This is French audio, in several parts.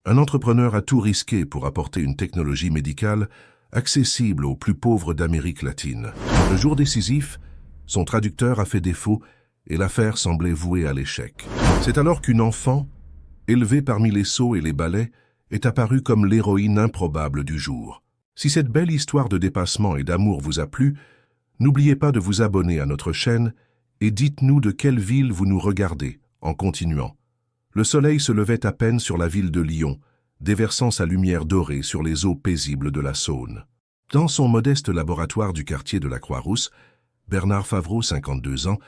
Un entrepreneur a tout risqué pour apporter une technologie médicale accessible aux plus pauvres d'Amérique latine. Le jour décisif, son traducteur a fait défaut et l'affaire semblait vouée à l'échec. C'est alors qu'une enfant, élevée parmi les seaux et les balais, est apparue comme l'héroïne improbable du jour. Si cette belle histoire de dépassement et d'amour vous a plu, n'oubliez pas de vous abonner à notre chaîne et dites-nous de quelle ville vous nous regardez en continuant. Le soleil se levait à peine sur la ville de Lyon, déversant sa lumière dorée sur les eaux paisibles de la Saône. Dans son modeste laboratoire du quartier de la Croix-Rousse, Bernard Favreau, 52 ans,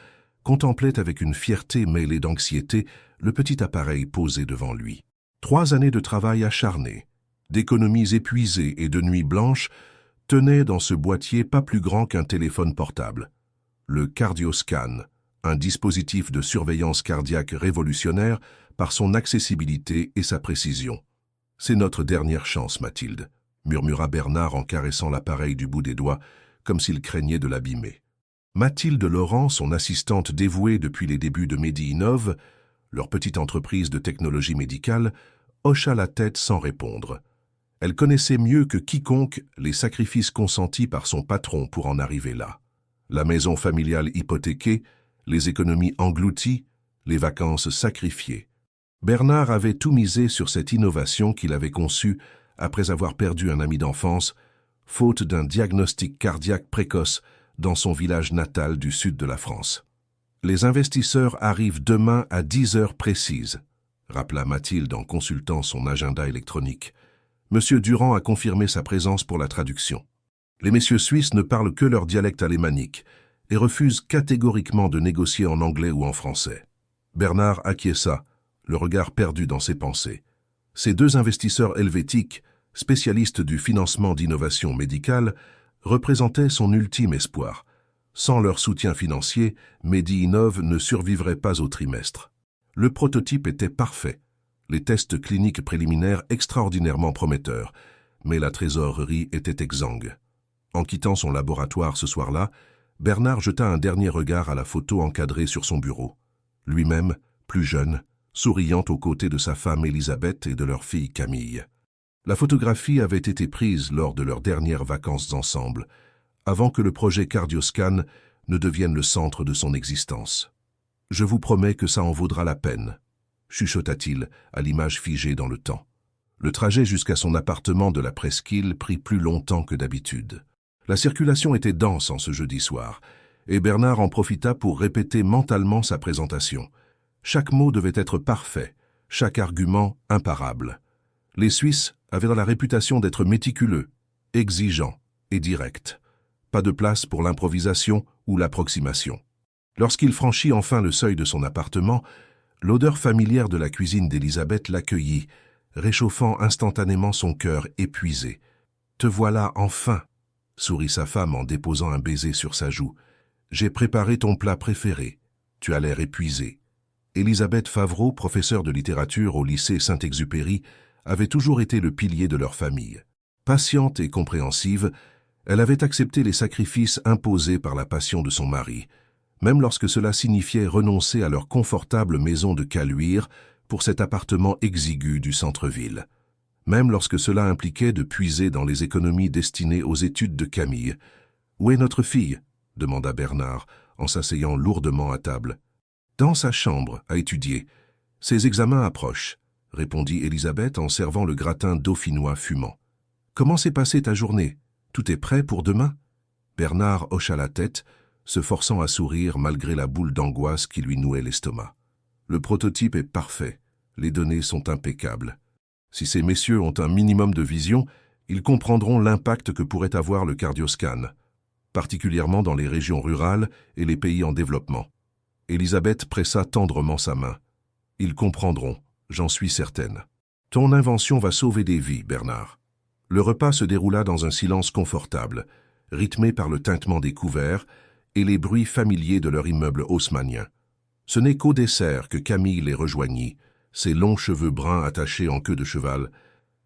contemplait avec une fierté mêlée d'anxiété le petit appareil posé devant lui. 3 années de travail acharné, d'économies épuisées et de nuits blanches tenaient dans ce boîtier pas plus grand qu'un téléphone portable. Le Cardioscan, un dispositif de surveillance cardiaque révolutionnaire par son accessibilité et sa précision. « C'est notre dernière chance, Mathilde », murmura Bernard en caressant l'appareil du bout des doigts, comme s'il craignait de l'abîmer. Mathilde Laurent, son assistante dévouée depuis les débuts de MediInnov, leur petite entreprise de technologie médicale, hocha la tête sans répondre. Elle connaissait mieux que quiconque les sacrifices consentis par son patron pour en arriver là. La maison familiale hypothéquée, les économies englouties, les vacances sacrifiées. Bernard avait tout misé sur cette innovation qu'il avait conçue après avoir perdu un ami d'enfance, faute d'un diagnostic cardiaque précoce dans son village natal du sud de la France. « Les investisseurs arrivent demain à 10 heures précises », rappela Mathilde en consultant son agenda électronique. Monsieur Durand a confirmé sa présence pour la traduction. Les messieurs suisses ne parlent que leur dialecte alémanique et refusent catégoriquement de négocier en anglais ou en français. Bernard acquiesça, le regard perdu dans ses pensées. Ces 2 investisseurs helvétiques, spécialistes du financement d'innovation médicale, représentaient son ultime espoir. Sans leur soutien financier, MediInnov ne survivrait pas au trimestre. Le prototype était parfait, les tests cliniques préliminaires extraordinairement prometteurs, mais la trésorerie était exsangue. En quittant son laboratoire ce soir-là, Bernard jeta un dernier regard à la photo encadrée sur son bureau. Lui-même, plus jeune, souriant aux côtés de sa femme Elisabeth et de leur fille Camille. La photographie avait été prise lors de leurs dernières vacances ensemble, avant que le projet Cardioscan ne devienne le centre de son existence. « Je vous promets que ça en vaudra la peine », chuchota-t-il à l'image figée dans le temps. Le trajet jusqu'à son appartement de la Presqu'île prit plus longtemps que d'habitude. La circulation était dense en ce jeudi soir, et Bernard en profita pour répéter mentalement sa présentation. Chaque mot devait être parfait, chaque argument imparable. Les Suisses avaient la réputation d'être méticuleux, exigeants et directs. Pas de place pour l'improvisation ou l'approximation. Lorsqu'il franchit enfin le seuil de son appartement, l'odeur familière de la cuisine d'Elisabeth l'accueillit, réchauffant instantanément son cœur épuisé. « Te voilà enfin !» sourit sa femme en déposant un baiser sur sa joue. « J'ai préparé ton plat préféré. Tu as l'air épuisé. » Elisabeth Favreau, professeure de littérature au lycée Saint-Exupéry, avait toujours été le pilier de leur famille. Patiente et compréhensive, elle avait accepté les sacrifices imposés par la passion de son mari, même lorsque cela signifiait renoncer à leur confortable maison de Caluire pour cet appartement exigu du centre-ville. Même lorsque cela impliquait de puiser dans les économies destinées aux études de Camille. « Où est notre fille ?» demanda Bernard, en s'asseyant lourdement à table. « Dans sa chambre, à étudier. Ses examens approchent, » répondit Elisabeth en servant le gratin dauphinois fumant. « Comment s'est passée ta journée? Tout est prêt pour demain ?» Bernard hocha la tête, se forçant à sourire malgré la boule d'angoisse qui lui nouait l'estomac. « Le prototype est parfait. Les données sont impeccables. Si ces messieurs ont un minimum de vision, ils comprendront l'impact que pourrait avoir le Cardioscan, particulièrement dans les régions rurales et les pays en développement. » Elisabeth pressa tendrement sa main. « Ils comprendront, j'en suis certaine. Ton invention va sauver des vies, Bernard. » Le repas se déroula dans un silence confortable, rythmé par le tintement des couverts et les bruits familiers de leur immeuble haussmannien. Ce n'est qu'au dessert que Camille les rejoignit, ses longs cheveux bruns attachés en queue de cheval,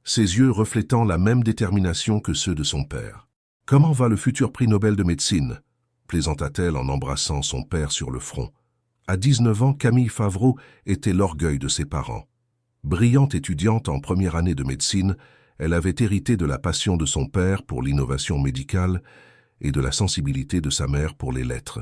ses yeux reflétant la même détermination que ceux de son père. « Comment va le futur prix Nobel de médecine ?» plaisanta-t-elle en embrassant son père sur le front. À 19 ans, Camille Favreau était l'orgueil de ses parents. Brillante étudiante en première année de médecine, elle avait hérité de la passion de son père pour l'innovation médicale et de la sensibilité de sa mère pour les lettres.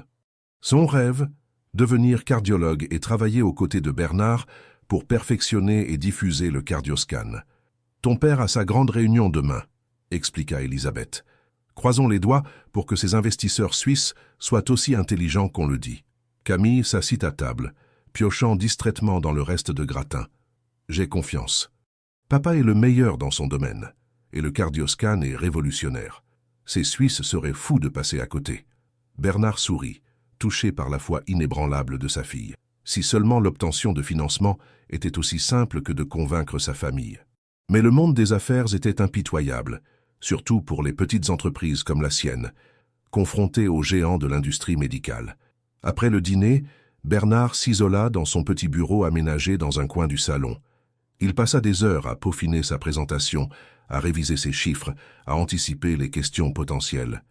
Son rêve, devenir cardiologue et travailler aux côtés de Bernard pour perfectionner et diffuser le cardioscan. « Ton père a sa grande réunion demain », expliqua Elisabeth. « Croisons les doigts pour que ces investisseurs suisses soient aussi intelligents qu'on le dit. » Camille s'assit à table, piochant distraitement dans le reste de gratin. « J'ai confiance. Papa est le meilleur dans son domaine, et le cardioscan est révolutionnaire. Ces Suisses seraient fous de passer à côté. » Bernard sourit, touché par la foi inébranlable de sa fille. Si seulement l'obtention de financement était aussi simple que de convaincre sa famille. Mais le monde des affaires était impitoyable, surtout pour les petites entreprises comme la sienne, confrontées aux géants de l'industrie médicale. Après le dîner, Bernard s'isola dans son petit bureau aménagé dans un coin du salon. Il passa des heures à peaufiner sa présentation, à réviser ses chiffres, à anticiper les questions potentielles.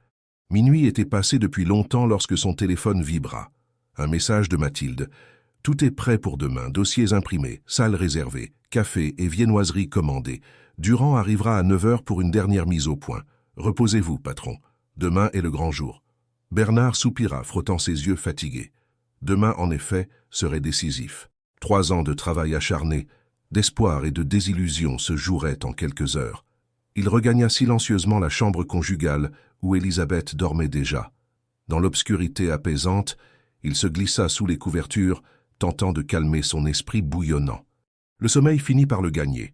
Minuit était passé depuis longtemps lorsque son téléphone vibra. Un message de Mathilde. « Tout est prêt pour demain, dossiers imprimés, salle réservée, café et viennoiserie commandées. Durand arrivera à 9 h pour une dernière mise au point. Reposez-vous, patron. Demain est le grand jour. » Bernard soupira, frottant ses yeux fatigués. Demain, en effet, serait décisif. 3 ans de travail acharné, d'espoir et de désillusion se joueraient en quelques heures. Il regagna silencieusement la chambre conjugale où Elisabeth dormait déjà. Dans l'obscurité apaisante, il se glissa sous les couvertures, tentant de calmer son esprit bouillonnant. Le sommeil finit par le gagner.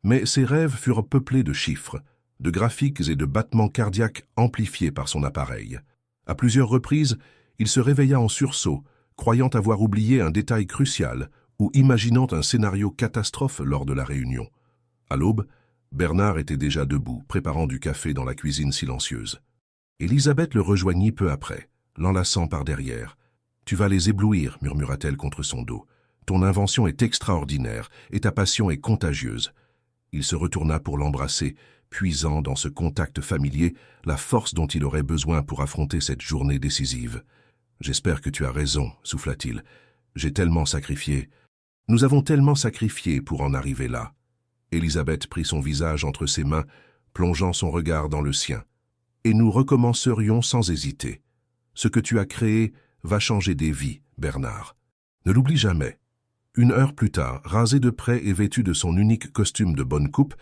Mais ses rêves furent peuplés de chiffres, de graphiques et de battements cardiaques amplifiés par son appareil. À plusieurs reprises, il se réveilla en sursaut, croyant avoir oublié un détail crucial ou imaginant un scénario catastrophe lors de la réunion. À l'aube, Bernard était déjà debout, préparant du café dans la cuisine silencieuse. Elisabeth le rejoignit peu après, l'enlaçant par derrière. « Tu vas les éblouir », murmura-t-elle contre son dos. « Ton invention est extraordinaire et ta passion est contagieuse. » Il se retourna pour l'embrasser, puisant dans ce contact familier la force dont il aurait besoin pour affronter cette journée décisive. « J'espère que tu as raison, » souffla-t-il. « J'ai tellement sacrifié. Nous avons tellement sacrifié pour en arriver là. » Elisabeth prit son visage entre ses mains, plongeant son regard dans le sien. « Et nous recommencerions sans hésiter. Ce que tu as créé va changer des vies, Bernard. Ne l'oublie jamais. » 1 heure plus tard, rasé de près et vêtu de son unique costume de bonne coupe,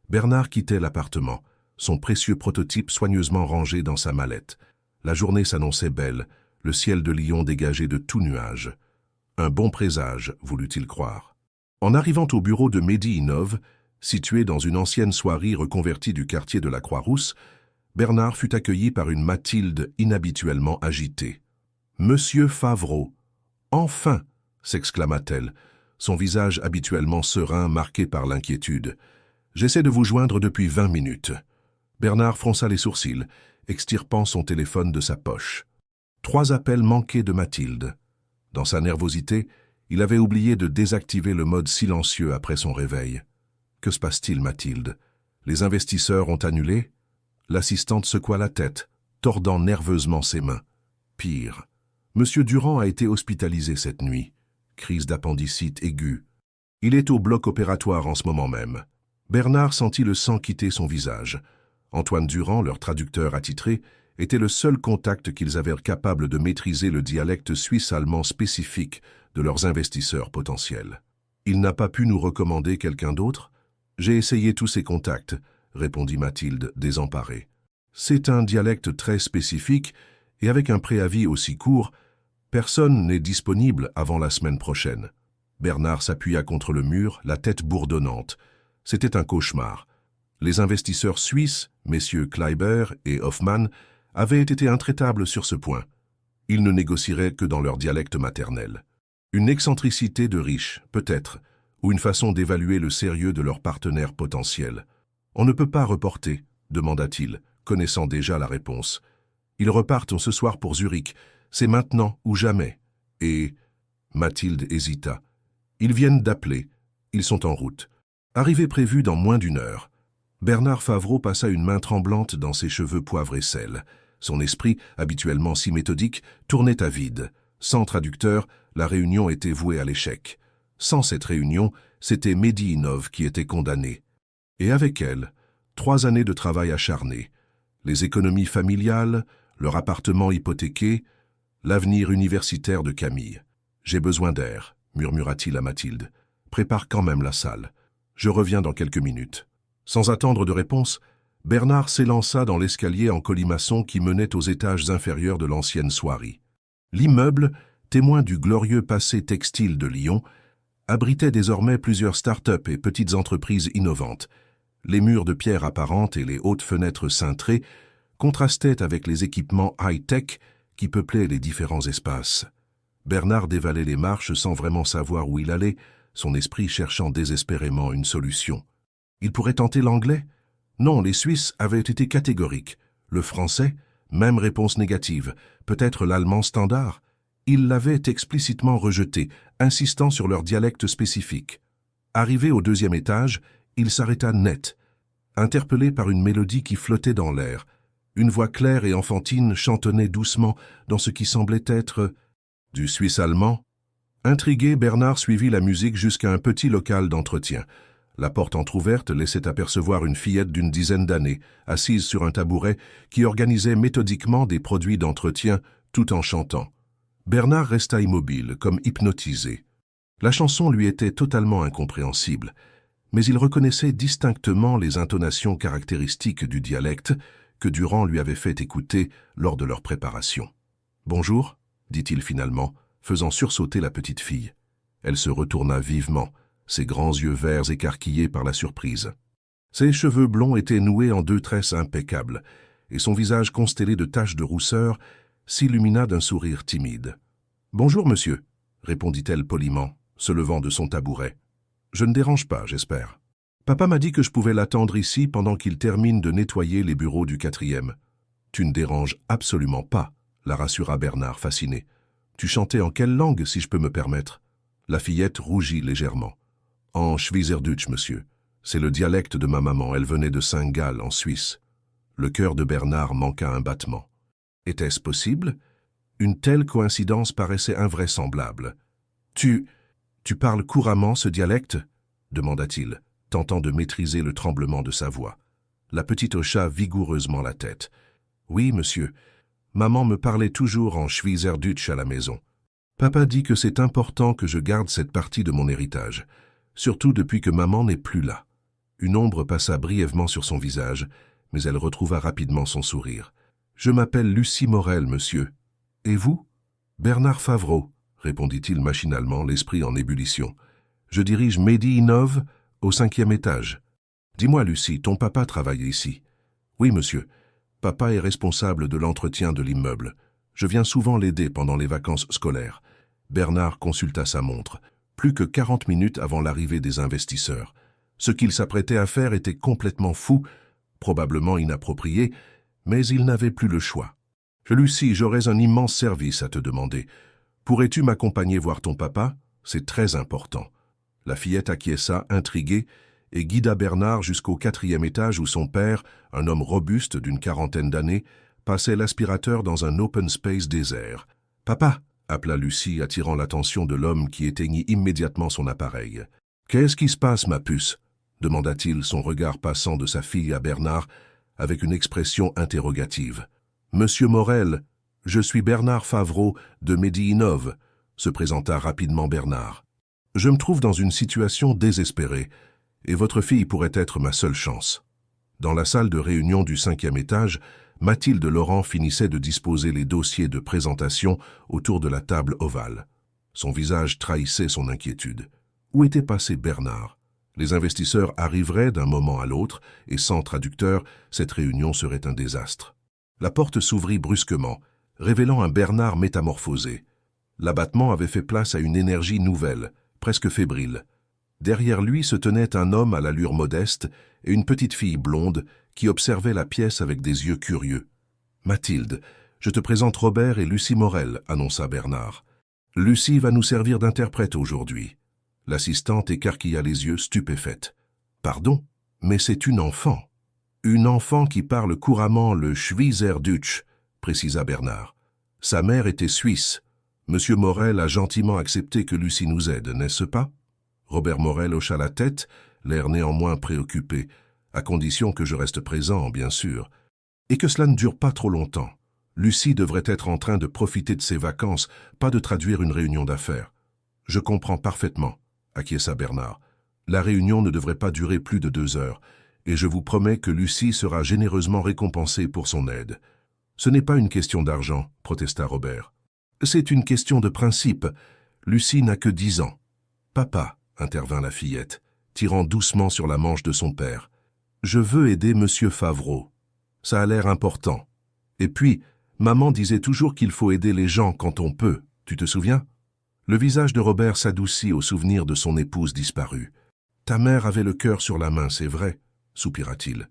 Bernard quittait l'appartement, son précieux prototype soigneusement rangé dans sa mallette. La journée s'annonçait belle, le ciel de Lyon dégagé de tout nuage. Un bon présage, voulut-il croire. En arrivant au bureau de Mehdi Innov, situé dans une ancienne soierie reconvertie du quartier de la Croix-Rousse, Bernard fut accueilli par une Mathilde inhabituellement agitée. « Monsieur Favreau, enfin !» s'exclama-t-elle, son visage habituellement serein marqué par l'inquiétude. « J'essaie de vous joindre depuis 20 minutes. » Bernard fronça les sourcils, extirpant son téléphone de sa poche. 3 appels manqués de Mathilde. Dans sa nervosité, il avait oublié de désactiver le mode silencieux après son réveil. Que se passe-t-il, Mathilde? Les investisseurs ont annulé? L'assistante secoua la tête, tordant nerveusement ses mains. Pire, Monsieur Durand a été hospitalisé cette nuit. Crise d'appendicite aiguë. Il est au bloc opératoire en ce moment même. Bernard sentit le sang quitter son visage. Antoine Durand, leur traducteur attitré, était le seul contact qu'ils avaient capable de maîtriser le dialecte suisse-allemand spécifique de leurs investisseurs potentiels. Il n'a pas pu nous recommander quelqu'un d'autre? J'ai essayé tous ces contacts, répondit Mathilde, désemparée. C'est un dialecte très spécifique et avec un préavis aussi court, personne n'est disponible avant la semaine prochaine. Bernard s'appuya contre le mur, la tête bourdonnante. C'était un cauchemar. Les investisseurs suisses, messieurs Kleiber et Hoffmann, avaient été intraitables sur ce point. Ils ne négocieraient que dans leur dialecte maternel. Une excentricité de riches, peut-être, ou une façon d'évaluer le sérieux de leurs partenaires potentiels. « On ne peut pas reporter », demanda-t-il, connaissant déjà la réponse. « Ils repartent ce soir pour Zurich. C'est maintenant ou jamais. » Et Mathilde hésita. « Ils viennent d'appeler. Ils sont en route. Arrivée prévue dans moins d'1 heure. » Bernard Favreau passa une main tremblante dans ses cheveux poivre et sel. Son esprit, habituellement si méthodique, tournait à vide. Sans traducteur, la réunion était vouée à l'échec. Sans cette réunion, c'était Mehdi Inov qui était condamné. Et avec elle, 3 années de travail acharné, les économies familiales, leur appartement hypothéqué, l'avenir universitaire de Camille. « J'ai besoin d'air », murmura-t-il à Mathilde. « Prépare quand même la salle. Je reviens dans quelques minutes. » Sans attendre de réponse, Bernard s'élança dans l'escalier en colimaçon qui menait aux étages inférieurs de l'ancienne soierie. L'immeuble, témoin du glorieux passé textile de Lyon, abritait désormais plusieurs start-up et petites entreprises innovantes. Les murs de pierre apparente et les hautes fenêtres cintrées contrastaient avec les équipements high-tech qui peuplaient les différents espaces. Bernard dévalait les marches sans vraiment savoir où il allait, son esprit cherchant désespérément une solution. Il pourrait tenter l'anglais? Non, les Suisses avaient été catégoriques. Le français? Même réponse négative. Peut-être l'allemand standard? Ils l'avaient explicitement rejeté, insistant sur leur dialecte spécifique. Arrivé au 2e étage, il s'arrêta net, interpellé par une mélodie qui flottait dans l'air. Une voix claire et enfantine chantonnait doucement dans ce qui semblait être du suisse allemand. Intrigué, Bernard suivit la musique jusqu'à un petit local d'entretien. La porte entr'ouverte laissait apercevoir une fillette d'une dizaine d'années, assise sur un tabouret, qui organisait méthodiquement des produits d'entretien tout en chantant. Bernard resta immobile, comme hypnotisé. La chanson lui était totalement incompréhensible, mais il reconnaissait distinctement les intonations caractéristiques du dialecte que Durand lui avait fait écouter lors de leur préparation. « Bonjour », dit-il finalement, faisant sursauter la petite fille. Elle se retourna vivement, ses grands yeux verts écarquillés par la surprise. Ses cheveux blonds étaient noués en 2 tresses impeccables, et son visage constellé de taches de rousseur s'illumina d'un sourire timide. « Bonjour, monsieur », répondit-elle poliment, se levant de son tabouret. « Je ne dérange pas, j'espère. Papa m'a dit que je pouvais l'attendre ici pendant qu'il termine de nettoyer les bureaux du 4e. »« Tu ne déranges absolument pas », la rassura Bernard, fasciné. « Tu chantais en quelle langue, si je peux me permettre ?» La fillette rougit légèrement. « En Schweizerdeutsch, monsieur. C'est le dialecte de ma maman, elle venait de Saint-Gall, en Suisse. » Le cœur de Bernard manqua un battement. Était-ce possible? Une telle coïncidence paraissait invraisemblable. « Tu parles couramment ce dialecte ?» demanda-t-il, tentant de maîtriser le tremblement de sa voix. La petite hocha vigoureusement la tête. « Oui, monsieur. Maman me parlait toujours en Schweizerdeutsch à la maison. Papa dit que c'est important que je garde cette partie de mon héritage, surtout depuis que maman n'est plus là. » Une ombre passa brièvement sur son visage, mais elle retrouva rapidement son sourire. « Je m'appelle Lucie Morel, monsieur. Et vous ?»« Bernard Favreau, » répondit-il machinalement, l'esprit en ébullition. « Je dirige Mehdi Inov au 5e étage. Dis-moi, Lucie, ton papa travaille ici. »« Oui, monsieur. Papa est responsable de l'entretien de l'immeuble. Je viens souvent l'aider pendant les vacances scolaires. » Bernard consulta sa montre. Plus que 40 minutes avant l'arrivée des investisseurs. Ce qu'il s'apprêtait à faire était complètement fou, probablement inapproprié, mais il n'avait plus le choix. « Lucie, j'aurais un immense service à te demander. Pourrais-tu m'accompagner voir ton papa? C'est très important. » La fillette acquiesça, intriguée, et guida Bernard jusqu'au 4e étage où son père, un homme robuste d'une 40aine d'années, passait l'aspirateur dans un open space désert. « Papa !» appela Lucie, attirant l'attention de l'homme qui éteignit immédiatement son appareil. « Qu'est-ce qui se passe, ma puce ?» demanda-t-il, son regard passant de sa fille à Bernard, avec une expression interrogative. « Monsieur Morel, je suis Bernard Favreau de Mehdi Inov », se présenta rapidement Bernard. « Je me trouve dans une situation désespérée, et votre fille pourrait être ma seule chance. » Dans la salle de réunion du 5e étage, Mathilde Laurent finissait de disposer les dossiers de présentation autour de la table ovale. Son visage trahissait son inquiétude. Où était passé Bernard? Les investisseurs arriveraient d'un moment à l'autre, et sans traducteur, cette réunion serait un désastre. La porte s'ouvrit brusquement, révélant un Bernard métamorphosé. L'abattement avait fait place à une énergie nouvelle, presque fébrile. Derrière lui se tenait un homme à l'allure modeste et une petite fille blonde qui observait la pièce avec des yeux curieux. « Mathilde, je te présente Robert et Lucie Morel, » annonça Bernard. « Lucie va nous servir d'interprète aujourd'hui. » L'assistante écarquilla les yeux, stupéfaite. « Pardon, mais c'est une enfant. »« Une enfant qui parle couramment le Schweizerdeutsch, » précisa Bernard. « Sa mère était suisse. Monsieur Morel a gentiment accepté que Lucie nous aide, n'est-ce pas ?» Robert Morel hocha la tête, l'air néanmoins préoccupé, à condition que je reste présent, bien sûr. Et que cela ne dure pas trop longtemps. Lucie devrait être en train de profiter de ses vacances, pas de traduire une réunion d'affaires. Je comprends parfaitement, acquiesça Bernard. La réunion ne devrait pas durer plus de 2 heures, et je vous promets que Lucie sera généreusement récompensée pour son aide. Ce n'est pas une question d'argent, protesta Robert. C'est une question de principe. Lucie n'a que 10 ans. Papa, intervint la fillette, tirant doucement sur la manche de son père. Je veux aider Monsieur Favreau. Ça a l'air important. Et puis, maman disait toujours qu'il faut aider les gens quand on peut, tu te souviens? Le visage de Robert s'adoucit au souvenir de son épouse disparue. Ta mère avait le cœur sur la main, c'est vrai, soupira-t-il.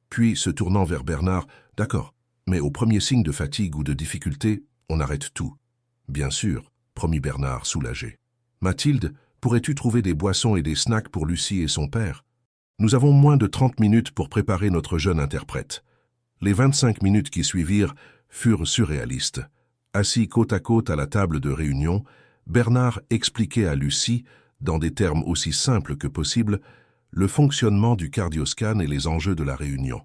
Puis, se tournant vers Bernard, d'accord, mais au premier signe de fatigue ou de difficulté, on arrête tout. Bien sûr, promit Bernard, soulagé. Mathilde, pourrais-tu trouver des boissons et des snacks pour Lucie et son père? Nous avons moins de 30 minutes pour préparer notre jeune interprète. Les 25 minutes qui suivirent furent surréalistes. Assis côte à côte à la table de réunion, Bernard expliquait à Lucie, dans des termes aussi simples que possible, le fonctionnement du cardioscan et les enjeux de la réunion.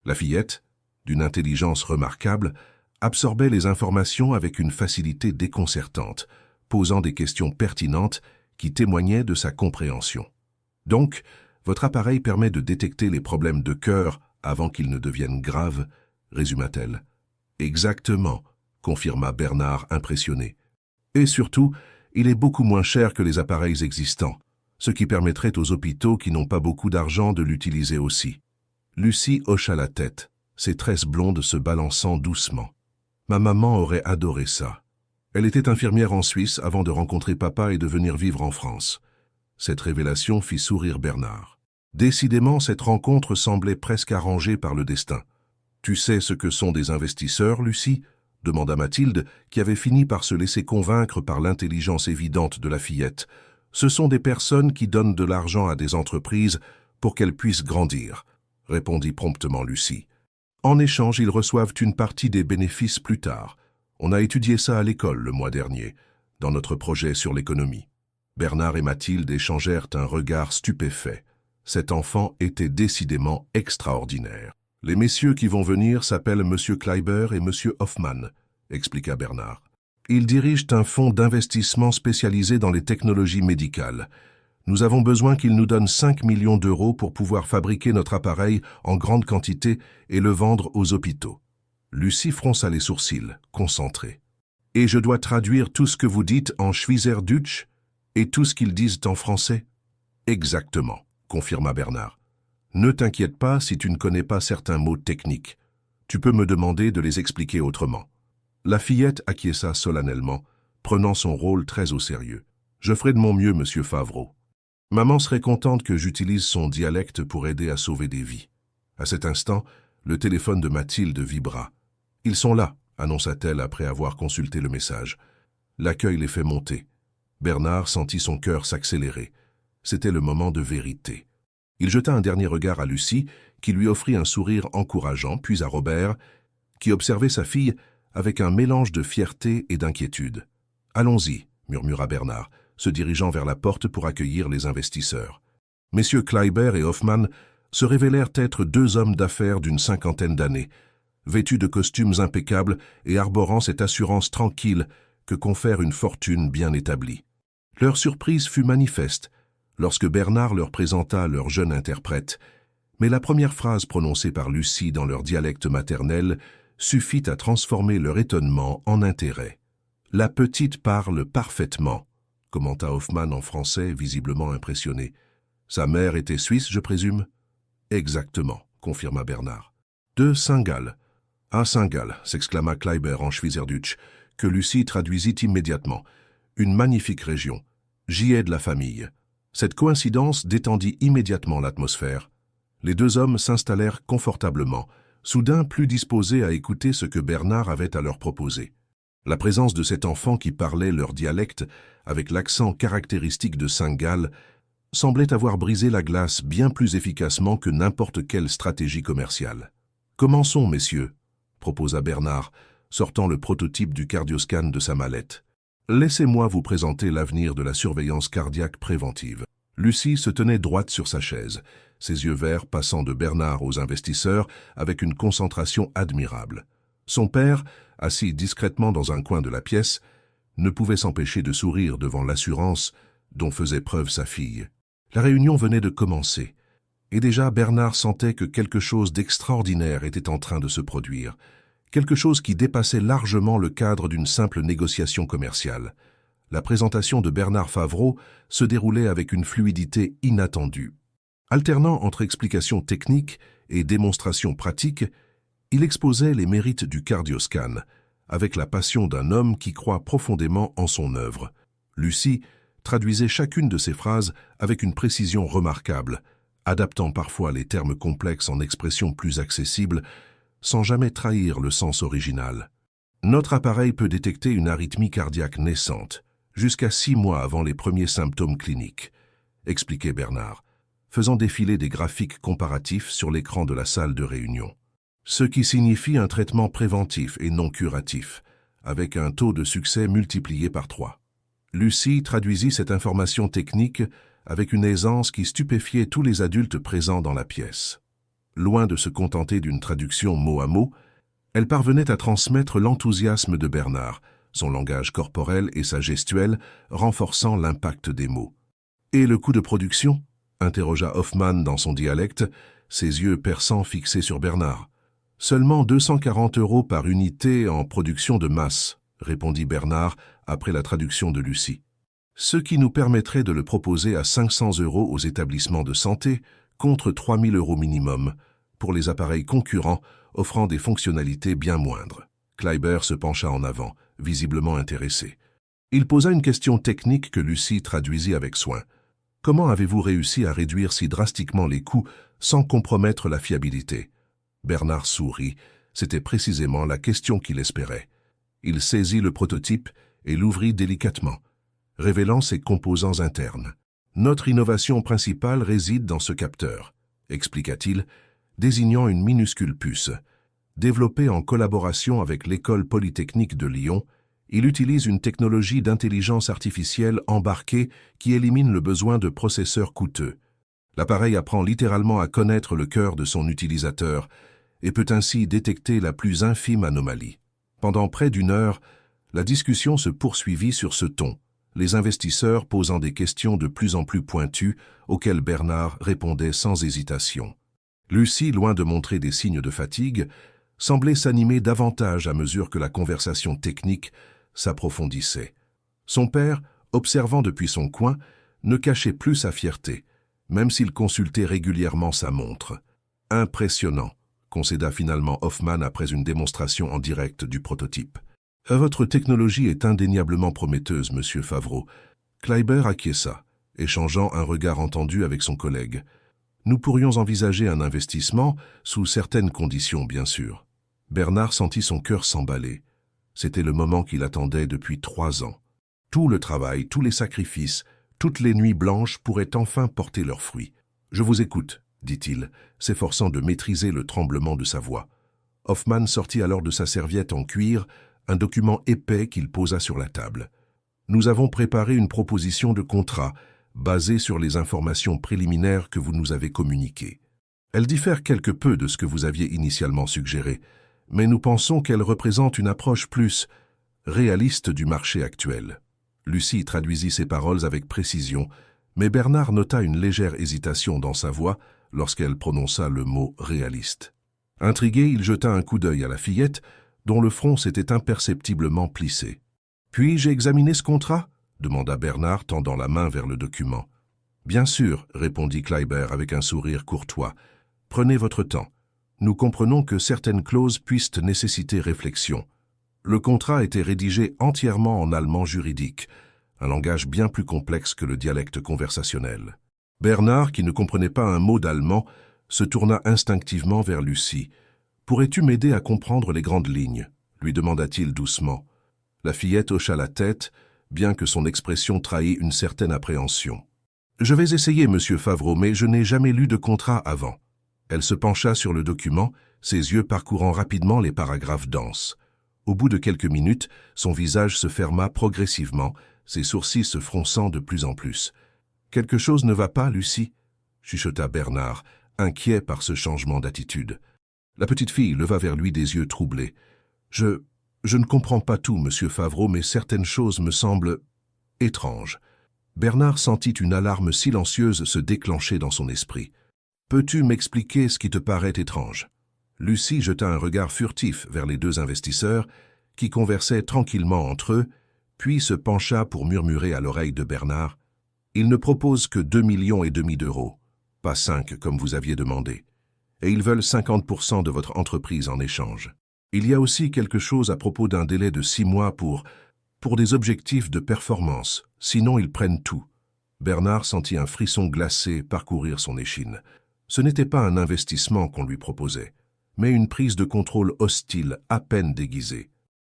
La fillette, d'une intelligence remarquable, absorbait les informations avec une facilité déconcertante, posant des questions pertinentes qui témoignaient de sa compréhension. Donc, votre appareil permet de détecter les problèmes de cœur avant qu'ils ne deviennent graves, résuma-t-elle. Exactement, confirma Bernard impressionné. Et surtout, il est beaucoup moins cher que les appareils existants, ce qui permettrait aux hôpitaux qui n'ont pas beaucoup d'argent de l'utiliser aussi. Lucie hocha la tête, ses tresses blondes se balançant doucement. Ma maman aurait adoré ça. Elle était infirmière en Suisse avant de rencontrer papa et de venir vivre en France. Cette révélation fit sourire Bernard. Décidément, cette rencontre semblait presque arrangée par le destin. « Tu sais ce que sont des investisseurs, Lucie ?» demanda Mathilde, qui avait fini par se laisser convaincre par l'intelligence évidente de la fillette. « Ce sont des personnes qui donnent de l'argent à des entreprises pour qu'elles puissent grandir, » répondit promptement Lucie. « En échange, ils reçoivent une partie des bénéfices plus tard. On a étudié ça à l'école le mois dernier, dans notre projet sur l'économie. » Bernard et Mathilde échangèrent un regard stupéfait. Cet enfant était décidément extraordinaire. « Les messieurs qui vont venir s'appellent M. Kleiber et M. Hoffmann, » expliqua Bernard. « Ils dirigent un fonds d'investissement spécialisé dans les technologies médicales. Nous avons besoin qu'ils nous donnent 5 millions d'euros pour pouvoir fabriquer notre appareil en grande quantité et le vendre aux hôpitaux. » Lucie fronça les sourcils, concentrée. « Et je dois traduire tout ce que vous dites en Schweizerdeutsch et tout ce qu'ils disent en français ?»« Exactement, » confirma Bernard. Ne t'inquiète pas si tu ne connais pas certains mots techniques. Tu peux me demander de les expliquer autrement. La fillette acquiesça solennellement, prenant son rôle très au sérieux. Je ferai de mon mieux, monsieur Favreau. Maman serait contente que j'utilise son dialecte pour aider à sauver des vies. À cet instant, le téléphone de Mathilde vibra. Ils sont là, annonça-t-elle après avoir consulté le message. L'accueil les fait monter. Bernard sentit son cœur s'accélérer. C'était le moment de vérité. Il jeta un dernier regard à Lucie, qui lui offrit un sourire encourageant, puis à Robert, qui observait sa fille avec un mélange de fierté et d'inquiétude. « Allons-y », murmura Bernard, se dirigeant vers la porte pour accueillir les investisseurs. Messieurs Kleiber et Hoffmann se révélèrent être 2 hommes d'affaires d'une 50aine d'années, vêtus de costumes impeccables et arborant cette assurance tranquille que confère une fortune bien établie. Leur surprise fut manifeste lorsque Bernard leur présenta leur jeune interprète, mais la première phrase prononcée par Lucie dans leur dialecte maternel suffit à transformer leur étonnement en intérêt. « La petite parle parfaitement », commenta Hoffmann en français, visiblement impressionné. « Sa mère était suisse, je présume ?»« Exactement », confirma Bernard. « De Saint-Gall. »« À Saint-Gall », s'exclama Kleiber en Schweizerdeutsch, que Lucie traduisit immédiatement. « Une magnifique région. J'y ai de la famille. » Cette coïncidence détendit immédiatement l'atmosphère. Les 2 hommes s'installèrent confortablement, soudain plus disposés à écouter ce que Bernard avait à leur proposer. La présence de cet enfant qui parlait leur dialecte avec l'accent caractéristique de Saint-Gall semblait avoir brisé la glace bien plus efficacement que n'importe quelle stratégie commerciale. « Commençons, messieurs », proposa Bernard, sortant le prototype du cardioscan de sa mallette. « Laissez-moi vous présenter l'avenir de la surveillance cardiaque préventive. » Lucie se tenait droite sur sa chaise, ses yeux verts passant de Bernard aux investisseurs avec une concentration admirable. Son père, assis discrètement dans un coin de la pièce, ne pouvait s'empêcher de sourire devant l'assurance dont faisait preuve sa fille. La réunion venait de commencer, et déjà Bernard sentait que quelque chose d'extraordinaire était en train de se produire, quelque chose qui dépassait largement le cadre d'une simple négociation commerciale. La présentation de Bernard Favreau se déroulait avec une fluidité inattendue. Alternant entre explications techniques et démonstrations pratiques, il exposait les mérites du cardioscan, avec la passion d'un homme qui croit profondément en son œuvre. Lucie traduisait chacune de ses phrases avec une précision remarquable, adaptant parfois les termes complexes en expressions plus accessibles, sans jamais trahir le sens original. Notre appareil peut détecter une arythmie cardiaque naissante, jusqu'à 6 mois avant les premiers symptômes cliniques, expliquait Bernard, faisant défiler des graphiques comparatifs sur l'écran de la salle de réunion. Ce qui signifie un traitement préventif et non curatif, avec un taux de succès multiplié par 3. Lucie traduisit cette information technique avec une aisance qui stupéfiait tous les adultes présents dans la pièce. Loin de se contenter d'une traduction mot à mot, elle parvenait à transmettre l'enthousiasme de Bernard, son langage corporel et sa gestuelle renforçant l'impact des mots. « Et le coût de production ?» interrogea Hoffman dans son dialecte, ses yeux perçants fixés sur Bernard. « Seulement 240 € par unité en production de masse, » répondit Bernard après la traduction de Lucie. « Ce qui nous permettrait de le proposer à 500 € aux établissements de santé contre 3 000 € minimum pour les appareils concurrents offrant des fonctionnalités bien moindres. » Kleiber se pencha en avant, visiblement intéressé. Il posa une question technique que Lucie traduisit avec soin. « Comment avez-vous réussi à réduire si drastiquement les coûts sans compromettre la fiabilité ?» Bernard sourit. C'était précisément la question qu'il espérait. Il saisit le prototype et l'ouvrit délicatement, révélant ses composants internes. « Notre innovation principale réside dans ce capteur, » expliqua-t-il, désignant une minuscule puce. Développé en collaboration avec l'École polytechnique de Lyon, il utilise une technologie d'intelligence artificielle embarquée qui élimine le besoin de processeurs coûteux. L'appareil apprend littéralement à connaître le cœur de son utilisateur et peut ainsi détecter la plus infime anomalie. Pendant près d'1 heure, la discussion se poursuivit sur ce ton, les investisseurs posant des questions de plus en plus pointues auxquelles Bernard répondait sans hésitation. Lucie, loin de montrer des signes de fatigue, semblait s'animer davantage à mesure que la conversation technique s'approfondissait. Son père, observant depuis son coin, ne cachait plus sa fierté, même s'il consultait régulièrement sa montre. « Impressionnant », concéda finalement Hoffman après une démonstration en direct du prototype. « Votre technologie est indéniablement prometteuse, monsieur Favreau. » Kleiber acquiesça, échangeant un regard entendu avec son collègue. « Nous pourrions envisager un investissement, sous certaines conditions, bien sûr. » Bernard sentit son cœur s'emballer. C'était le moment qu'il attendait depuis 3 ans. Tout le travail, tous les sacrifices, toutes les nuits blanches pourraient enfin porter leurs fruits. « Je vous écoute, » dit-il, s'efforçant de maîtriser le tremblement de sa voix. Hoffman sortit alors de sa serviette en cuir un document épais qu'il posa sur la table. « Nous avons préparé une proposition de contrat basée sur les informations préliminaires que vous nous avez communiquées. Elle diffère quelque peu de ce que vous aviez initialement suggéré, mais nous pensons qu'elle représente une approche plus réaliste du marché actuel. » Lucie traduisit ses paroles avec précision, mais Bernard nota une légère hésitation dans sa voix lorsqu'elle prononça le mot « réaliste ». Intrigué, il jeta un coup d'œil à la fillette, dont le front s'était imperceptiblement plissé. « Puis-je examiner ce contrat ?» demanda Bernard, tendant la main vers le document. « Bien sûr, » répondit Kleiber avec un sourire courtois. « Prenez votre temps. Nous comprenons que certaines clauses puissent nécessiter réflexion. » Le contrat était rédigé entièrement en allemand juridique, un langage bien plus complexe que le dialecte conversationnel. Bernard, qui ne comprenait pas un mot d'allemand, se tourna instinctivement vers Lucie. « Pourrais-tu m'aider à comprendre les grandes lignes ?» lui demanda-t-il doucement. La fillette hocha la tête, bien que son expression trahît une certaine appréhension. « Je vais essayer, monsieur Favreau, mais je n'ai jamais lu de contrat avant. » Elle se pencha sur le document, ses yeux parcourant rapidement les paragraphes denses. Au bout de quelques minutes, son visage se ferma progressivement, ses sourcils se fronçant de plus en plus. Quelque chose ne va pas, Lucie, chuchota Bernard, inquiet par ce changement d'attitude. La petite fille leva vers lui des yeux troublés. Je ne comprends pas tout, monsieur Favreau, mais certaines choses me semblent étranges. Bernard sentit une alarme silencieuse se déclencher dans son esprit. Peux-tu m'expliquer ce qui te paraît étrange? Lucie jeta un regard furtif vers les deux investisseurs qui conversaient tranquillement entre eux, puis se pencha pour murmurer à l'oreille de Bernard. Ils ne proposent que 2,5 millions d'euros, pas 5 comme vous aviez demandé, et ils veulent 50% de votre entreprise en échange. Il y a aussi quelque chose à propos d'un délai de 6 mois pour des objectifs de performance, sinon ils prennent tout. Bernard sentit un frisson glacé parcourir son échine. Ce n'était pas un investissement qu'on lui proposait, mais une prise de contrôle hostile à peine déguisée.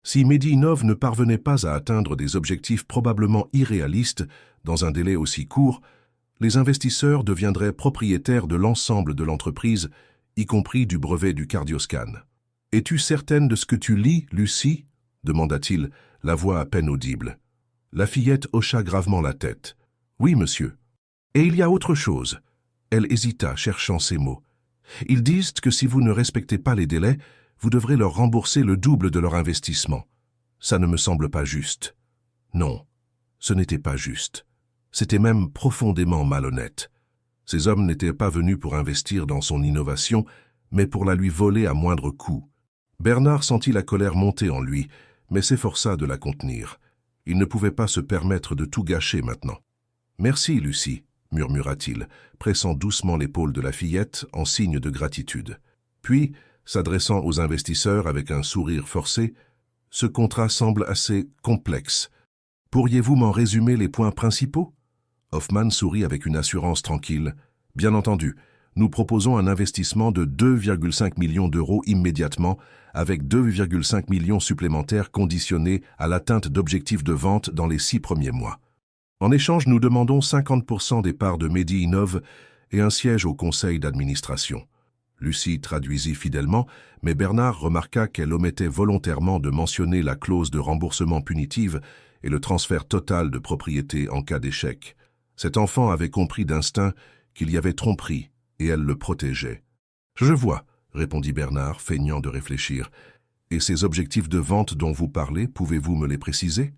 Si Medinov ne parvenait pas à atteindre des objectifs probablement irréalistes dans un délai aussi court, les investisseurs deviendraient propriétaires de l'ensemble de l'entreprise, y compris du brevet du cardioscan. « Es-tu certaine de ce que tu lis, Lucie ?» demanda-t-il, la voix à peine audible. La fillette hocha gravement la tête. « Oui, monsieur. Et il y a autre chose. » Elle hésita, cherchant ses mots. « Ils disent que si vous ne respectez pas les délais, vous devrez leur rembourser le double de leur investissement. Ça ne me semble pas juste. » Non, ce n'était pas juste. C'était même profondément malhonnête. Ces hommes n'étaient pas venus pour investir dans son innovation, mais pour la lui voler à moindre coût. Bernard sentit la colère monter en lui, mais s'efforça de la contenir. Il ne pouvait pas se permettre de tout gâcher maintenant. « Merci, Lucie, » murmura-t-il, pressant doucement l'épaule de la fillette en signe de gratitude. Puis, s'adressant aux investisseurs avec un sourire forcé, « Ce contrat semble assez complexe. Pourriez-vous m'en résumer les points principaux ?» Hoffman sourit avec une assurance tranquille. « Bien entendu, nous proposons un investissement de 2,5 millions d'euros immédiatement, avec 2,5 millions supplémentaires conditionnés à l'atteinte d'objectifs de vente dans les 6 premiers mois. En échange, nous demandons 50% des parts de Medinov et un siège au conseil d'administration. » Lucie traduisit fidèlement, mais Bernard remarqua qu'elle omettait volontairement de mentionner la clause de remboursement punitive et le transfert total de propriété en cas d'échec. Cet enfant avait compris d'instinct qu'il y avait tromperie, et elle le protégeait. « Je vois, » répondit Bernard, feignant de réfléchir. « Et ces objectifs de vente dont vous parlez, pouvez-vous me les préciser ?»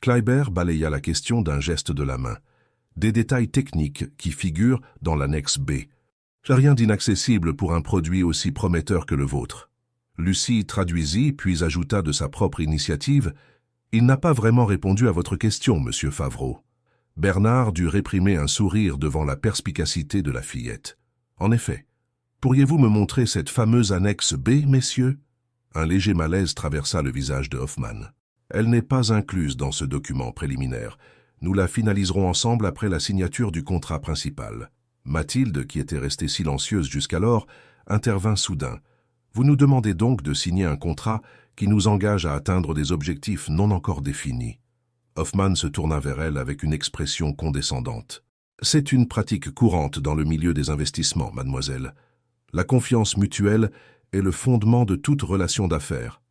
Kleiber balaya la question d'un geste de la main. « Des détails techniques qui figurent dans l'annexe B. Rien d'inaccessible pour un produit aussi prometteur que le vôtre. » Lucie traduisit, puis ajouta de sa propre initiative. « Il n'a pas vraiment répondu à votre question, monsieur Favreau. » Bernard dut réprimer un sourire devant la perspicacité de la fillette. « En effet. Pourriez-vous me montrer cette fameuse annexe B, messieurs ?» Un léger malaise traversa le visage de Hoffman. « Elle n'est pas incluse dans ce document préliminaire. Nous la finaliserons ensemble après la signature du contrat principal. » Mathilde, qui était restée silencieuse jusqu'alors, intervint soudain. « Vous nous demandez donc de signer un contrat qui nous engage à atteindre des objectifs non encore définis. » Hoffman se tourna vers elle avec une expression condescendante. « C'est une pratique courante dans le milieu des investissements, mademoiselle. La confiance mutuelle est le fondement de toute relation d'affaires. »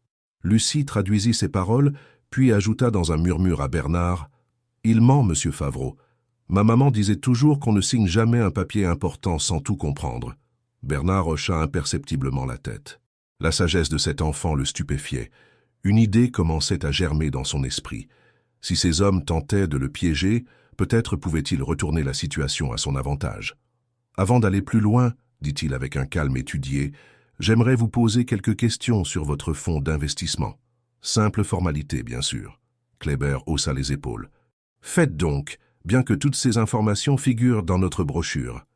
Lucie traduisit ses paroles, puis ajouta dans un murmure à Bernard « Il ment, monsieur Favreau. Ma maman disait toujours qu'on ne signe jamais un papier important sans tout comprendre. » Bernard hocha imperceptiblement la tête. La sagesse de cet enfant le stupéfiait. Une idée commençait à germer dans son esprit. Si ces hommes tentaient de le piéger, peut-être pouvait-il retourner la situation à son avantage. « Avant d'aller plus loin, dit-il avec un calme étudié, j'aimerais vous poser quelques questions sur votre fonds d'investissement. Simple formalité, bien sûr. » Kleiber haussa les épaules. « Faites donc, bien que toutes ces informations figurent dans notre brochure. »«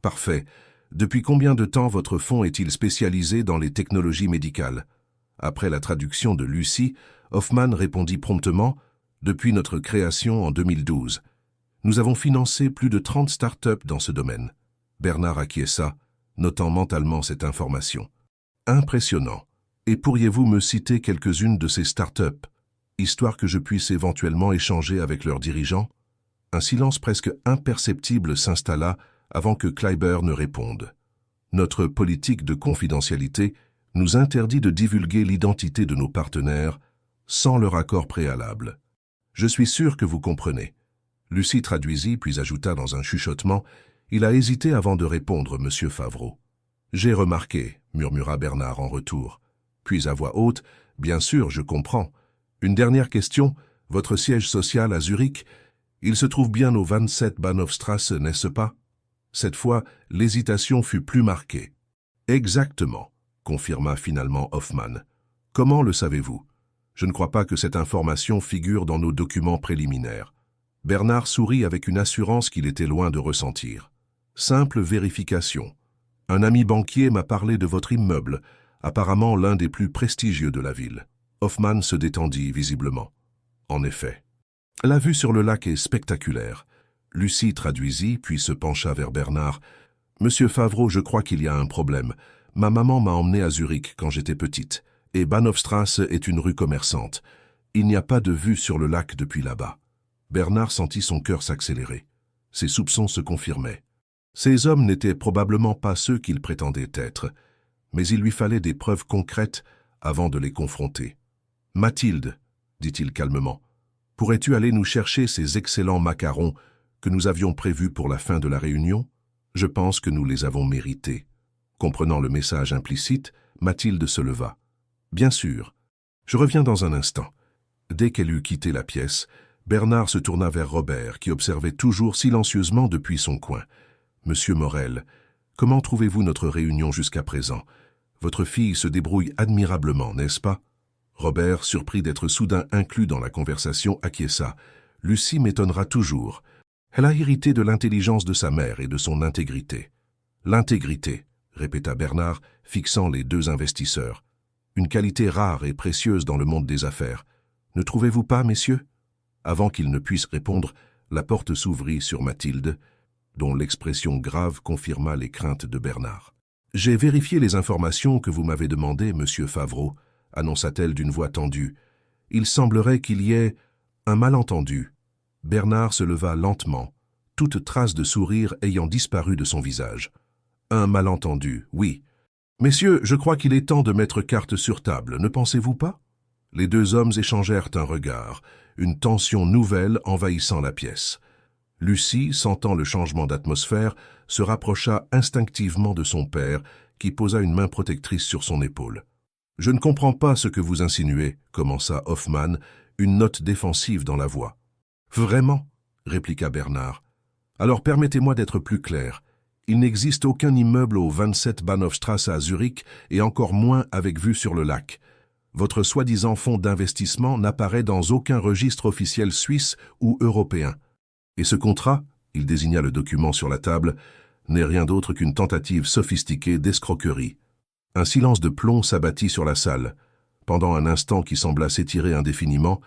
Parfait. Depuis combien de temps votre fonds est-il spécialisé dans les technologies médicales ?» Après la traduction de Lucie, Hoffman répondit promptement « Depuis notre création en 2012. Nous avons financé plus de 30 start-up dans ce domaine. » Bernard acquiesça, notant mentalement cette information. « Impressionnant. Et pourriez-vous me citer quelques-unes de ces start-up, histoire que je puisse éventuellement échanger avec leurs dirigeants ?» Un silence presque imperceptible s'installa avant que Kleiber ne réponde. « Notre politique de confidentialité nous interdit de divulguer l'identité de nos partenaires sans leur accord préalable. Je suis sûr que vous comprenez. » Lucie traduisit, puis ajouta dans un chuchotement. Il a hésité avant de répondre, monsieur Favreau. J'ai remarqué, murmura Bernard en retour. Puis à voix haute, bien sûr, je comprends. Une dernière question, votre siège social à Zurich, il se trouve bien au 27 Bahnhofstrasse, n'est-ce pas? Cette fois, l'hésitation fut plus marquée. Exactement, confirma finalement Hoffmann. Comment le savez-vous? Je ne crois pas que cette information figure dans nos documents préliminaires. Bernard sourit avec une assurance qu'il était loin de ressentir. Simple vérification. Un ami banquier m'a parlé de votre immeuble, apparemment l'un des plus prestigieux de la ville. Hoffmann se détendit visiblement. En effet. La vue sur le lac est spectaculaire. Lucie traduisit, puis se pencha vers Bernard. Monsieur Favreau, je crois qu'il y a un problème. Ma maman m'a emmené à Zurich quand j'étais petite, et Bahnhofstrasse est une rue commerçante. Il n'y a pas de vue sur le lac depuis là-bas. Bernard sentit son cœur s'accélérer. Ses soupçons se confirmaient. Ces hommes n'étaient probablement pas ceux qu'ils prétendaient être, mais il lui fallait des preuves concrètes avant de les confronter. « Mathilde, dit-il calmement, pourrais-tu aller nous chercher ces excellents macarons que nous avions prévus pour la fin de la réunion? Je pense que nous les avons mérités. » Comprenant le message implicite, Mathilde se leva. « Bien sûr. Je reviens dans un instant. » Dès qu'elle eut quitté la pièce, Bernard se tourna vers Robert, qui observait toujours silencieusement depuis son coin. « Monsieur Morel, comment trouvez-vous notre réunion jusqu'à présent? Votre fille se débrouille admirablement, n'est-ce pas ?» Robert, surpris d'être soudain inclus dans la conversation, acquiesça. « Lucie m'étonnera toujours. Elle a hérité de l'intelligence de sa mère et de son intégrité. »« L'intégrité, » répéta Bernard, fixant les deux investisseurs. « Une qualité rare et précieuse dans le monde des affaires. Ne trouvez-vous pas, messieurs ?» Avant qu'ils ne puissent répondre, la porte s'ouvrit sur Mathilde, dont l'expression grave confirma les craintes de Bernard. « J'ai vérifié les informations que vous m'avez demandées, monsieur Favreau, » annonça-t-elle d'une voix tendue. « Il semblerait qu'il y ait un malentendu. » Bernard se leva lentement, toute trace de sourire ayant disparu de son visage. « Un malentendu, oui. Messieurs, je crois qu'il est temps de mettre carte sur table, ne pensez-vous pas ?» Les deux hommes échangèrent un regard, une tension nouvelle envahissant la pièce. Lucie, sentant le changement d'atmosphère, se rapprocha instinctivement de son père, qui posa une main protectrice sur son épaule. « Je ne comprends pas ce que vous insinuez, » commença Hoffmann, une note défensive dans la voix. « Vraiment ?» répliqua Bernard. « Alors permettez-moi d'être plus clair. Il n'existe aucun immeuble au 27 Bahnhofstrasse à Zurich et encore moins avec vue sur le lac. Votre soi-disant fonds d'investissement n'apparaît dans aucun registre officiel suisse ou européen. Et ce contrat, il désigna le document sur la table, n'est rien d'autre qu'une tentative sophistiquée d'escroquerie. » Un silence de plomb s'abattit sur la salle. Pendant un instant qui sembla s'étirer indéfiniment,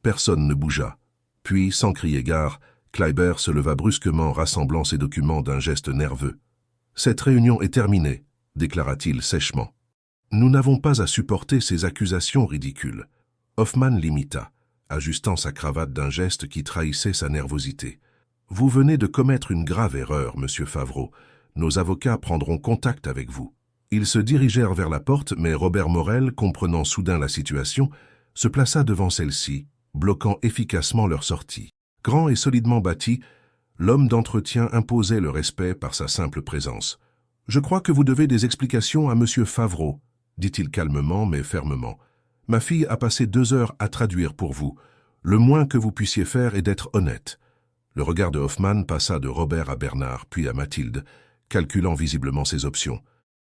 personne ne bougea. Puis, sans crier gare, Kleiber se leva brusquement, rassemblant ses documents d'un geste nerveux. « Cette réunion est terminée, » déclara-t-il sèchement. « Nous n'avons pas à supporter ces accusations ridicules. » Hoffmann l'imita, ajustant sa cravate d'un geste qui trahissait sa nervosité. « Vous venez de commettre une grave erreur, monsieur Favreau. Nos avocats prendront contact avec vous. » Ils se dirigèrent vers la porte, mais Robert Morel, comprenant soudain la situation, se plaça devant celle-ci, bloquant efficacement leur sortie. Grand et solidement bâti, l'homme d'entretien imposait le respect par sa simple présence. « Je crois que vous devez des explications à monsieur Favreau, » dit-il calmement mais fermement. « Ma fille a passé 2 heures à traduire pour vous. Le moins que vous puissiez faire est d'être honnête. » Le regard de Hoffmann passa de Robert à Bernard, puis à Mathilde, calculant visiblement ses options.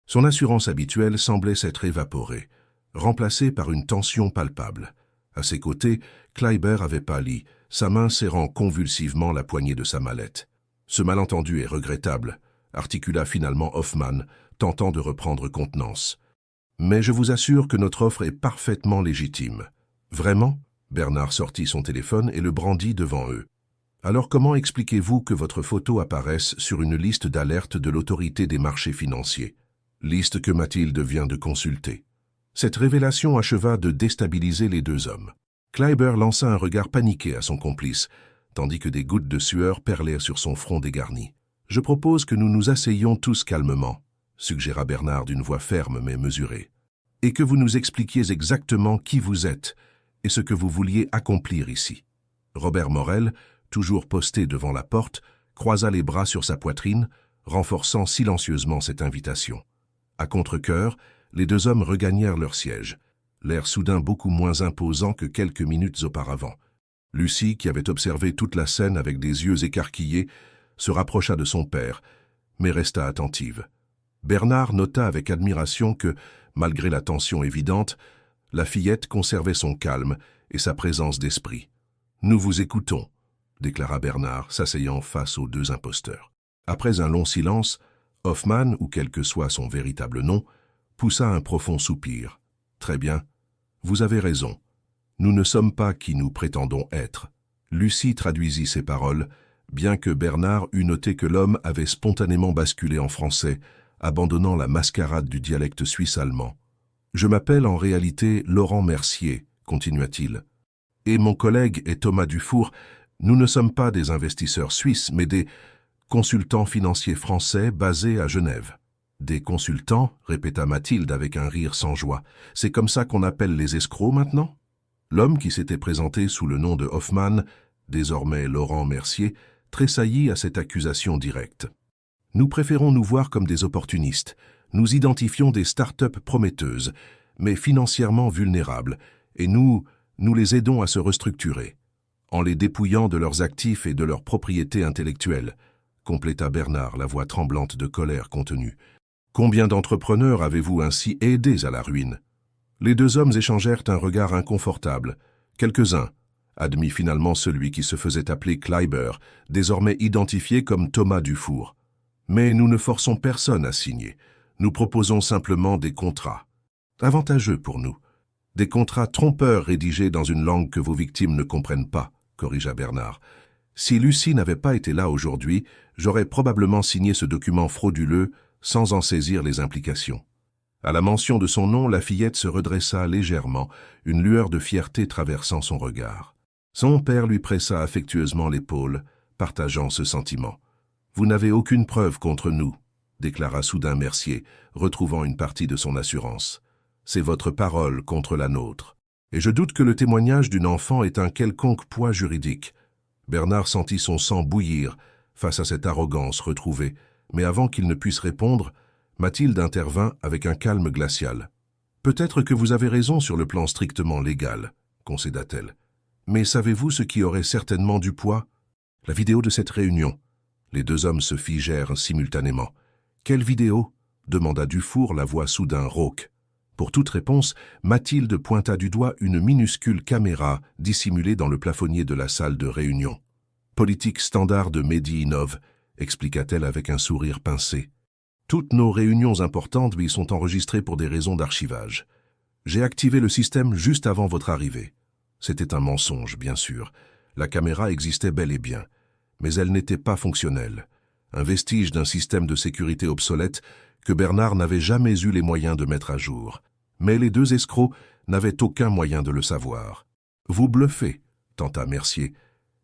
Son assurance habituelle semblait s'être évaporée, remplacée par une tension palpable. À ses côtés, Kleiber avait pâli, sa main serrant convulsivement la poignée de sa mallette. « Ce malentendu est regrettable », articula finalement Hoffmann, tentant de reprendre contenance. « Mais je vous assure que notre offre est parfaitement légitime. »« Vraiment ?» Bernard sortit son téléphone et le brandit devant eux. « Alors comment expliquez-vous que votre photo apparaisse sur une liste d'alerte de l'autorité des marchés financiers ? Liste que Mathilde vient de consulter. » Cette révélation acheva de déstabiliser les deux hommes. Kleiber lança un regard paniqué à son complice, tandis que des gouttes de sueur perlèrent sur son front dégarni. « Je propose que nous nous asseyions tous calmement, » suggéra Bernard d'une voix ferme mais mesurée, « et que vous nous expliquiez exactement qui vous êtes et ce que vous vouliez accomplir ici. » Robert Morel, toujours posté devant la porte, croisa les bras sur sa poitrine, renforçant silencieusement cette invitation. À contre-cœur, les deux hommes regagnèrent leur siège, l'air soudain beaucoup moins imposant que quelques minutes auparavant. Lucie, qui avait observé toute la scène avec des yeux écarquillés, se rapprocha de son père, mais resta attentive. Bernard nota avec admiration que, malgré la tension évidente, la fillette conservait son calme et sa présence d'esprit. « Nous vous écoutons », déclara Bernard, s'asseyant face aux deux imposteurs. Après un long silence, Hoffmann, ou quel que soit son véritable nom, poussa un profond soupir. « Très bien, vous avez raison. Nous ne sommes pas qui nous prétendons être. » Lucie traduisit ces paroles, bien que Bernard eût noté que l'homme avait spontanément basculé en français, abandonnant la mascarade du dialecte suisse-allemand. « Je m'appelle en réalité Laurent Mercier, » continua-t-il. « Et mon collègue est Thomas Dufour. Nous ne sommes pas des investisseurs suisses, mais des consultants financiers français basés à Genève. » « Des consultants » répéta Mathilde avec un rire sans joie. « C'est comme ça qu'on appelle les escrocs maintenant ?» L'homme qui s'était présenté sous le nom de Hoffmann, désormais Laurent Mercier, tressaillit à cette accusation directe. « Nous préférons nous voir comme des opportunistes. Nous identifions des start-up prometteuses, mais financièrement vulnérables, et nous les aidons à se restructurer, en les dépouillant de leurs actifs et de leurs propriétés intellectuelles, » compléta Bernard, la voix tremblante de colère contenue. « Combien d'entrepreneurs avez-vous ainsi aidés à la ruine ?» Les deux hommes échangèrent un regard inconfortable. Quelques-uns, admit finalement celui qui se faisait appeler Kleiber, désormais identifié comme Thomas Dufour. « Mais nous ne forçons personne à signer. Nous proposons simplement des contrats. Avantageux pour nous. Des contrats trompeurs rédigés dans une langue que vos victimes ne comprennent pas, » corrigea Bernard. « Si Lucie n'avait pas été là aujourd'hui, j'aurais probablement signé ce document frauduleux sans en saisir les implications. » À la mention de son nom, la fillette se redressa légèrement, une lueur de fierté traversant son regard. Son père lui pressa affectueusement l'épaule, partageant ce sentiment. « Vous n'avez aucune preuve contre nous, » déclara soudain Mercier, retrouvant une partie de son assurance. « C'est votre parole contre la nôtre. Et je doute que le témoignage d'une enfant ait un quelconque poids juridique. » Bernard sentit son sang bouillir face à cette arrogance retrouvée, mais avant qu'il ne puisse répondre, Mathilde intervint avec un calme glacial. « Peut-être que vous avez raison sur le plan strictement légal, » concéda-t-elle. « Mais savez-vous ce qui aurait certainement du poids ? La vidéo de cette réunion. » Les deux hommes se figèrent simultanément. « Quelle vidéo ?» demanda Dufour, la voix soudain rauque. Pour toute réponse, Mathilde pointa du doigt une minuscule caméra dissimulée dans le plafonnier de la salle de réunion. « Politique standard de Mehdi Innov », expliqua-t-elle avec un sourire pincé. « Toutes nos réunions importantes y sont enregistrées pour des raisons d'archivage. J'ai activé le système juste avant votre arrivée. C'était un mensonge, bien sûr. La caméra existait bel et bien, mais elle n'était pas fonctionnelle. Un vestige d'un système de sécurité obsolète que Bernard n'avait jamais eu les moyens de mettre à jour. Mais les deux escrocs n'avaient aucun moyen de le savoir. « Vous bluffez », tenta Mercier,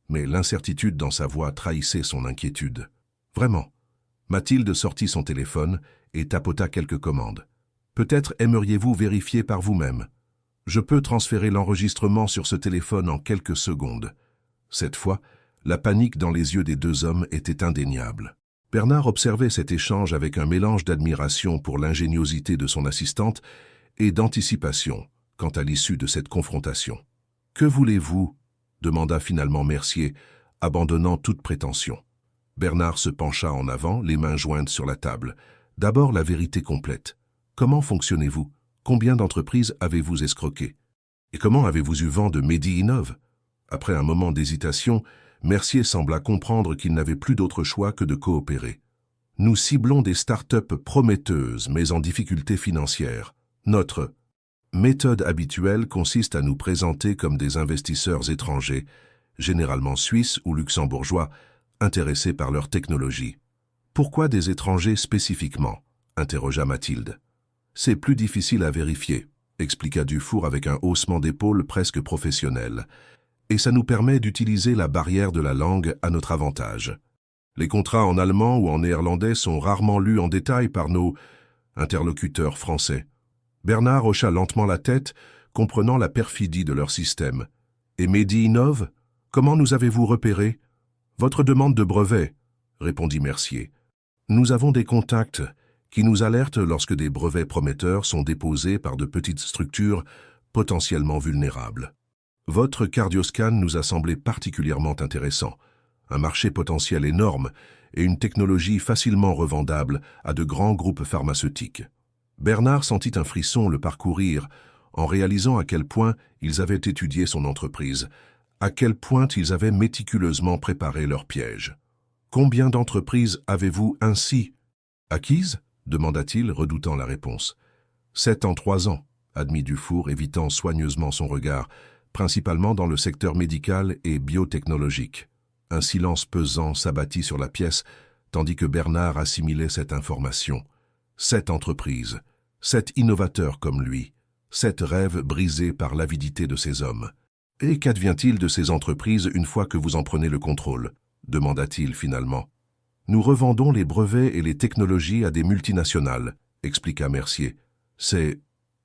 mais l'incertitude dans sa voix trahissait son inquiétude. « Vraiment ?» Mathilde sortit son téléphone et tapota quelques commandes. « Peut-être aimeriez-vous vérifier par vous-même. Je peux transférer l'enregistrement sur ce téléphone en quelques secondes. » Cette fois, la panique dans les yeux des deux hommes était indéniable. Bernard observait cet échange avec un mélange d'admiration pour l'ingéniosité de son assistante et d'anticipation quant à l'issue de cette confrontation. « Que voulez-vous » demanda finalement Mercier, abandonnant toute prétention. Bernard se pencha en avant, les mains jointes sur la table. « D'abord la vérité complète. Comment fonctionnez-vous? Combien d'entreprises avez-vous escroquées? Et comment avez-vous eu vent de Mehdi Innov ?» Après un moment d'hésitation, Mercier sembla comprendre qu'il n'avait plus d'autre choix que de coopérer. « Nous ciblons des start-up prometteuses, mais en difficulté financière. Notre méthode habituelle consiste à nous présenter comme des investisseurs étrangers, généralement suisses ou luxembourgeois, intéressés par leur technologie. »« Pourquoi des étrangers spécifiquement ?» interrogea Mathilde. « C'est plus difficile à vérifier, » expliqua Dufour avec un haussement d'épaule presque professionnel. « Et ça nous permet d'utiliser la barrière de la langue à notre avantage. Les contrats en allemand ou en néerlandais sont rarement lus en détail par nos interlocuteurs français. » Bernard hocha lentement la tête, comprenant la perfidie de leur système. « Et Mehdi Innov, comment nous avez-vous repérés ?» Votre demande de brevet, répondit Mercier. Nous avons des contacts qui nous alertent lorsque des brevets prometteurs sont déposés par de petites structures potentiellement vulnérables. Votre cardioscan nous a semblé particulièrement intéressant. Un marché potentiel énorme et une technologie facilement revendable à de grands groupes pharmaceutiques. Bernard sentit un frisson le parcourir en réalisant à quel point ils avaient étudié son entreprise, à quel point ils avaient méticuleusement préparé leur piège. « Combien d'entreprises avez-vous ainsi acquises » demanda-t-il, redoutant la réponse. « 7 en 3 ans, admit Dufour, évitant soigneusement son regard, principalement dans le secteur médical et biotechnologique. Un silence pesant s'abattit sur la pièce, tandis que Bernard assimilait cette information. 7 entreprises, 7 innovateurs comme lui, 7 rêves brisés par l'avidité de ces hommes. « Et qu'advient-il de ces entreprises une fois que vous en prenez le contrôle » demanda-t-il finalement. « Nous revendons les brevets et les technologies à des multinationales, » expliqua Mercier. « C'est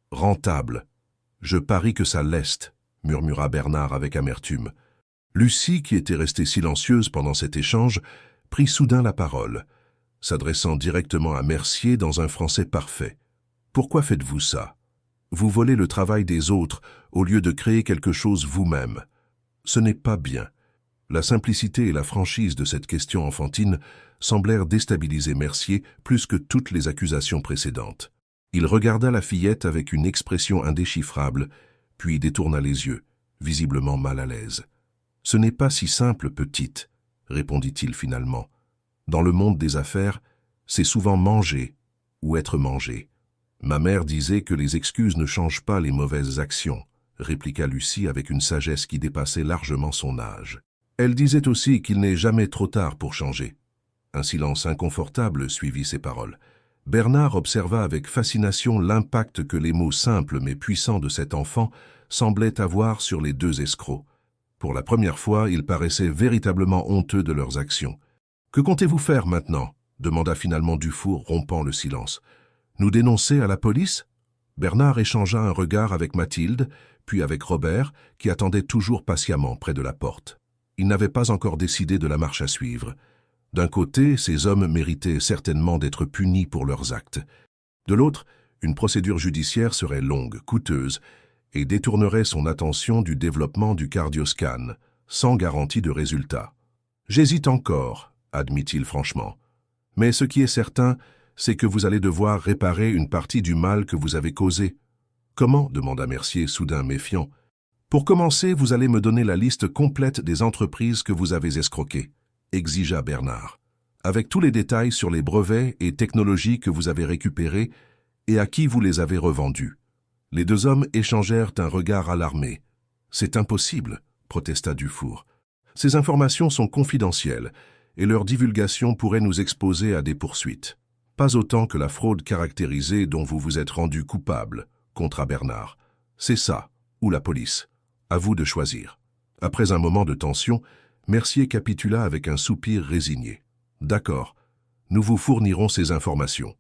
rentable. Je parie que ça l'est, » murmura Bernard avec amertume. Lucie, qui était restée silencieuse pendant cet échange, prit soudain la parole, s'adressant directement à Mercier dans un français parfait. « Pourquoi faites-vous ça? Vous volez le travail des autres au lieu de créer quelque chose vous-même. Ce n'est pas bien. » La simplicité et la franchise de cette question enfantine semblèrent déstabiliser Mercier plus que toutes les accusations précédentes. Il regarda la fillette avec une expression indéchiffrable, puis détourna les yeux, visiblement mal à l'aise. « Ce n'est pas si simple, petite, » répondit-il finalement. « Dans le monde des affaires, c'est souvent manger ou être mangé. » « Ma mère disait que les excuses ne changent pas les mauvaises actions, » répliqua Lucie avec une sagesse qui dépassait largement son âge. Elle disait aussi qu'il n'est jamais trop tard pour changer. Un silence inconfortable suivit ces paroles. Bernard observa avec fascination l'impact que les mots simples mais puissants de cet enfant semblaient avoir sur les deux escrocs. Pour la première fois, ils paraissaient véritablement honteux de leurs actions. « Que comptez-vous faire maintenant » demanda finalement Dufour, rompant le silence. « Nous dénoncer à la police ?» Bernard échangea un regard avec Mathilde, puis avec Robert, qui attendait toujours patiemment près de la porte. Il n'avait pas encore décidé de la marche à suivre. D'un côté, ces hommes méritaient certainement d'être punis pour leurs actes. De l'autre, une procédure judiciaire serait longue, coûteuse, et détournerait son attention du développement du cardioscan, sans garantie de résultat. « J'hésite encore, » admit-il franchement. « Mais ce qui est certain, c'est que vous allez devoir réparer une partie du mal que vous avez causé. »« Comment » demanda Mercier, soudain méfiant. « Pour commencer, vous allez me donner la liste complète des entreprises que vous avez escroquées, » exigea Bernard, « avec tous les détails sur les brevets et technologies que vous avez récupérés et à qui vous les avez revendus. » Les deux hommes échangèrent un regard alarmé. « C'est impossible, » protesta Dufour. « Ces informations sont confidentielles et leur divulgation pourrait nous exposer à des poursuites. Pas autant que la fraude caractérisée dont vous vous êtes rendu coupable, » contra Bernard. « C'est ça, ou la police. À vous de choisir. » Après un moment de tension, Mercier capitula avec un soupir résigné. « D'accord, nous vous fournirons ces informations. »«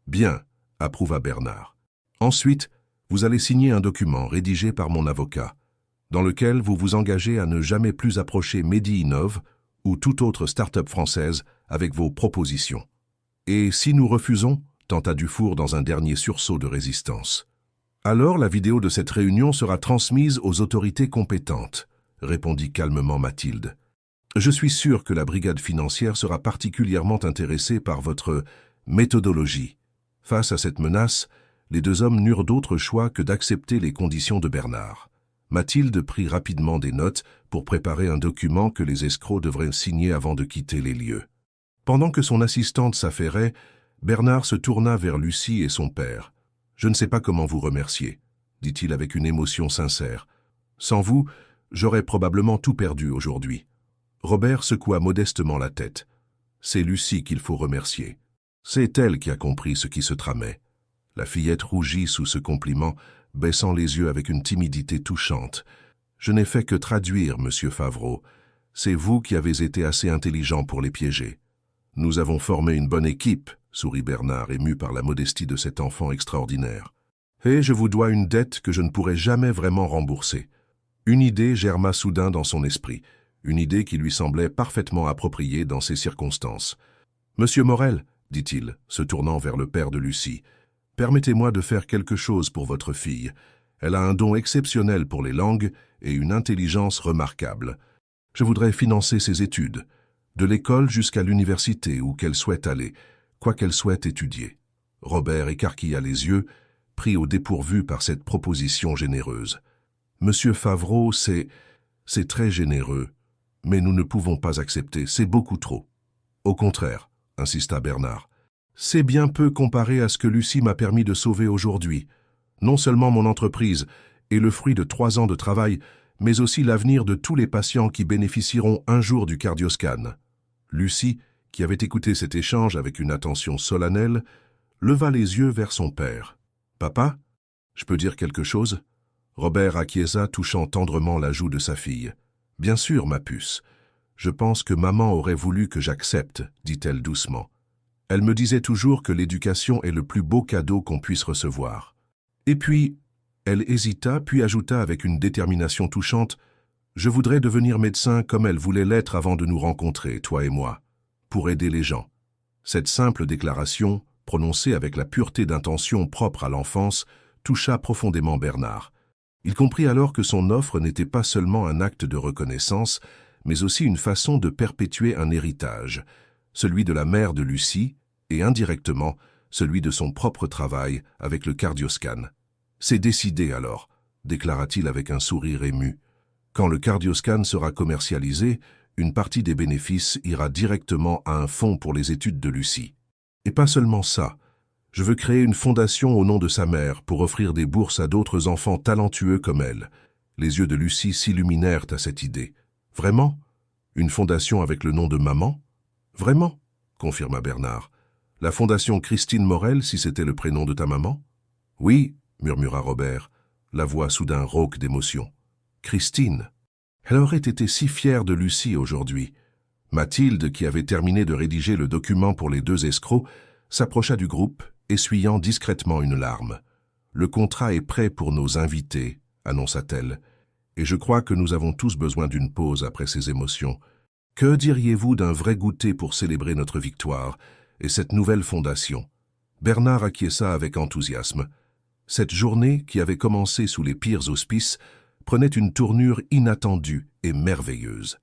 Bien, » approuva Bernard. « Ensuite, vous allez signer un document rédigé par mon avocat, dans lequel vous vous engagez à ne jamais plus approcher MediInnov ou toute autre start-up française avec vos propositions. » « Et si nous refusons ?» tenta Dufour dans un dernier sursaut de résistance. « Alors la vidéo de cette réunion sera transmise aux autorités compétentes, » répondit calmement Mathilde. « Je suis sûr que la brigade financière sera particulièrement intéressée par votre méthodologie. » Face à cette menace, les deux hommes n'eurent d'autre choix que d'accepter les conditions de Bernard. Mathilde prit rapidement des notes pour préparer un document que les escrocs devraient signer avant de quitter les lieux. Pendant que son assistante s'affairait, Bernard se tourna vers Lucie et son père. « Je ne sais pas comment vous remercier, » dit-il avec une émotion sincère. « Sans vous, j'aurais probablement tout perdu aujourd'hui. » Robert secoua modestement la tête. « C'est Lucie qu'il faut remercier. C'est elle qui a compris ce qui se tramait. » La fillette rougit sous ce compliment, baissant les yeux avec une timidité touchante. « Je n'ai fait que traduire, monsieur Favreau. C'est vous qui avez été assez intelligent pour les piéger. » « Nous avons formé une bonne équipe, » sourit Bernard, ému par la modestie de cet enfant extraordinaire. « Et je vous dois une dette que je ne pourrai jamais vraiment rembourser. » Une idée germa soudain dans son esprit, une idée qui lui semblait parfaitement appropriée dans ces circonstances. « Monsieur Morel, dit-il, se tournant vers le père de Lucie, « permettez-moi de faire quelque chose pour votre fille. Elle a un don exceptionnel pour les langues et une intelligence remarquable. Je voudrais financer ses études, de l'école jusqu'à l'université où qu'elle souhaite aller, quoi qu'elle souhaite étudier. » Robert écarquilla les yeux, pris au dépourvu par cette proposition généreuse. « Monsieur Favreau, c'est très généreux, mais nous ne pouvons pas accepter, c'est beaucoup trop. » « Au contraire, » insista Bernard, « c'est bien peu comparé à ce que Lucie m'a permis de sauver aujourd'hui. Non seulement mon entreprise est le fruit de 3 ans de travail, mais aussi l'avenir de tous les patients qui bénéficieront un jour du cardioscan. » Lucie, qui avait écouté cet échange avec une attention solennelle, leva les yeux vers son père. « Papa, je peux dire quelque chose ?» Robert acquiesça, touchant tendrement la joue de sa fille. « Bien sûr, ma puce. Je pense que maman aurait voulu que j'accepte, dit-elle doucement. Elle me disait toujours que l'éducation est le plus beau cadeau qu'on puisse recevoir. » Et puis, elle hésita, puis ajouta avec une détermination touchante, « Je voudrais devenir médecin comme elle voulait l'être avant de nous rencontrer, toi et moi, pour aider les gens. » Cette simple déclaration, prononcée avec la pureté d'intention propre à l'enfance, toucha profondément Bernard. Il comprit alors que son offre n'était pas seulement un acte de reconnaissance, mais aussi une façon de perpétuer un héritage, celui de la mère de Lucie et indirectement celui de son propre travail avec le cardioscan. « C'est décidé alors, » déclara-t-il avec un sourire ému. « Quand le cardioscan sera commercialisé, une partie des bénéfices ira directement à un fonds pour les études de Lucie. Et pas seulement ça. Je veux créer une fondation au nom de sa mère pour offrir des bourses à d'autres enfants talentueux comme elle. » Les yeux de Lucie s'illuminèrent à cette idée. « Vraiment? Une fondation avec le nom de maman? »« Vraiment ?» confirma Bernard. « La fondation Christine Morel, si c'était le prénom de ta maman? »« Oui, » murmura Robert, la voix soudain rauque d'émotion. « Christine. » Elle aurait été si fière de Lucie aujourd'hui. Mathilde, qui avait terminé de rédiger le document pour les 2 escrocs, s'approcha du groupe, essuyant discrètement une larme. « Le contrat est prêt pour nos invités, » annonça-t-elle. « Et je crois que nous avons tous besoin d'une pause après ces émotions. Que diriez-vous d'un vrai goûter pour célébrer notre victoire et cette nouvelle fondation ?» Bernard acquiesça avec enthousiasme. Cette journée, qui avait commencé sous les pires auspices, prenait une tournure inattendue et merveilleuse.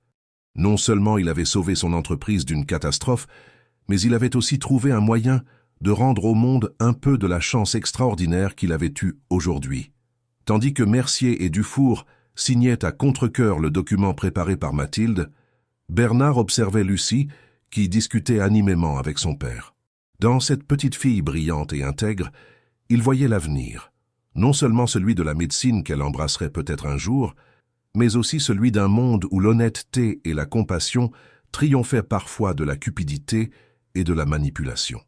Non seulement il avait sauvé son entreprise d'une catastrophe, mais il avait aussi trouvé un moyen de rendre au monde un peu de la chance extraordinaire qu'il avait eue aujourd'hui. Tandis que Mercier et Dufour signaient à contre-cœur le document préparé par Mathilde, Bernard observait Lucie, qui discutait animément avec son père. Dans cette petite fille brillante et intègre, il voyait l'avenir, non seulement celui de la médecine qu'elle embrasserait peut-être un jour, mais aussi celui d'un monde où l'honnêteté et la compassion triomphaient parfois de la cupidité et de la manipulation.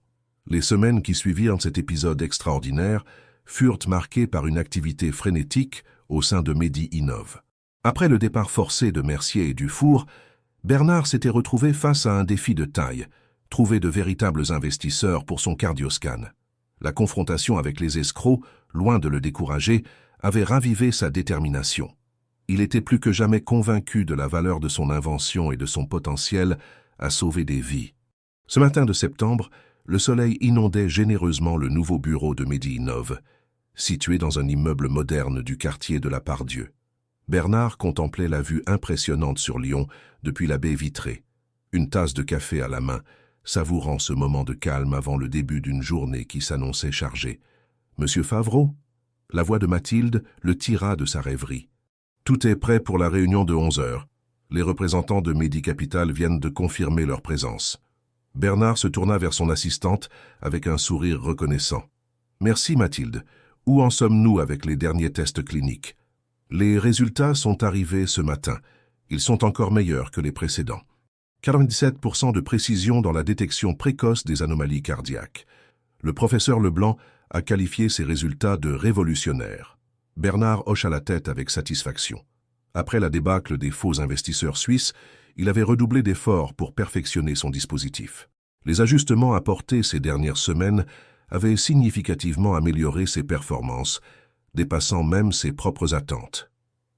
Les semaines qui suivirent cet épisode extraordinaire furent marquées par une activité frénétique au sein de Medi Innov. Après le départ forcé de Mercier et Dufour, Bernard s'était retrouvé face à un défi de taille, trouver de véritables investisseurs pour son cardioscan. La confrontation avec les escrocs, loin de le décourager, avait ravivé sa détermination. Il était plus que jamais convaincu de la valeur de son invention et de son potentiel à sauver des vies. Ce matin de septembre, le soleil inondait généreusement le nouveau bureau de Medi Innov, situé dans un immeuble moderne du quartier de la Part-Dieu. Bernard contemplait la vue impressionnante sur Lyon depuis la baie vitrée, une tasse de café à la main, savourant ce moment de calme avant le début d'une journée qui s'annonçait chargée. « Monsieur Favreau ?» La voix de Mathilde le tira de sa rêverie. « Tout est prêt pour la réunion de 11 heures. Les représentants de Medi Capital viennent de confirmer leur présence. » Bernard se tourna vers son assistante avec un sourire reconnaissant. « Merci Mathilde. Où en sommes-nous avec les derniers tests cliniques ? » Les résultats sont arrivés ce matin. Ils sont encore meilleurs que les précédents. 97% de précision dans la détection précoce des anomalies cardiaques. Le professeur Leblanc a qualifié ces résultats de révolutionnaires. Bernard hocha la tête avec satisfaction. Après la débâcle des faux investisseurs suisses, il avait redoublé d'efforts pour perfectionner son dispositif. Les ajustements apportés ces dernières semaines avaient significativement amélioré ses performances, dépassant même ses propres attentes.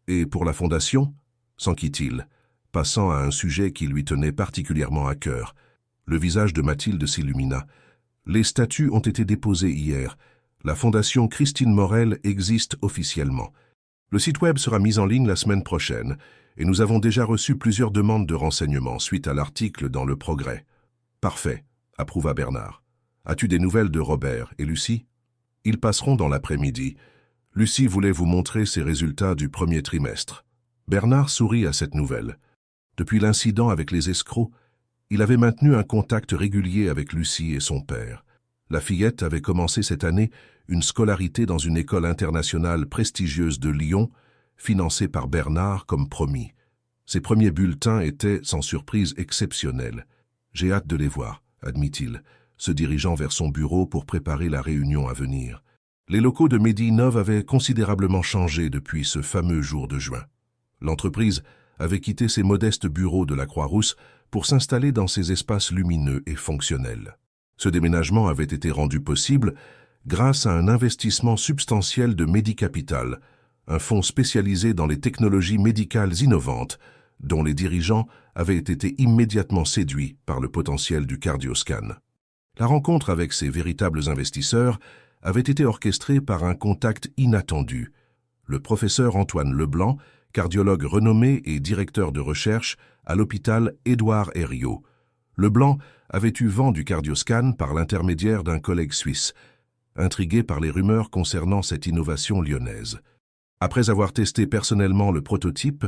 Et pour la fondation, s'enquit-il, passant à un sujet qui lui tenait particulièrement à cœur. Le visage de Mathilde s'illumina. Les statuts ont été déposés hier. La Fondation Christine Morel existe officiellement. Le site web sera mis en ligne la semaine prochaine et nous avons déjà reçu plusieurs demandes de renseignements suite à l'article dans Le Progrès. Parfait, approuva Bernard. As-tu des nouvelles de Robert et Lucie? Ils passeront dans l'après-midi. Lucie voulait vous montrer ses résultats du premier trimestre. Bernard sourit à cette nouvelle. Depuis l'incident avec les escrocs, il avait maintenu un contact régulier avec Lucie et son père. La fillette avait commencé cette année une scolarité dans une école internationale prestigieuse de Lyon, financée par Bernard comme promis. Ses premiers bulletins étaient, sans surprise, exceptionnels. « J'ai hâte de les voir », admit-il, se dirigeant vers son bureau pour préparer la réunion à venir. Les locaux de Medi-Innov avaient considérablement changé depuis ce fameux jour de juin. L'entreprise avait quitté ses modestes bureaux de la Croix-Rousse pour s'installer dans ces espaces lumineux et fonctionnels. Ce déménagement avait été rendu possible grâce à un investissement substantiel de Medicapital, un fonds spécialisé dans les technologies médicales innovantes, dont les dirigeants avaient été immédiatement séduits par le potentiel du cardioscan. La rencontre avec ces véritables investisseurs avait été orchestrée par un contact inattendu. Le professeur Antoine Leblanc, cardiologue renommé et directeur de recherche à l'hôpital Édouard Herriot. Leblanc avait eu vent du cardioscan par l'intermédiaire d'un collègue suisse, intrigué par les rumeurs concernant cette innovation lyonnaise. Après avoir testé personnellement le prototype,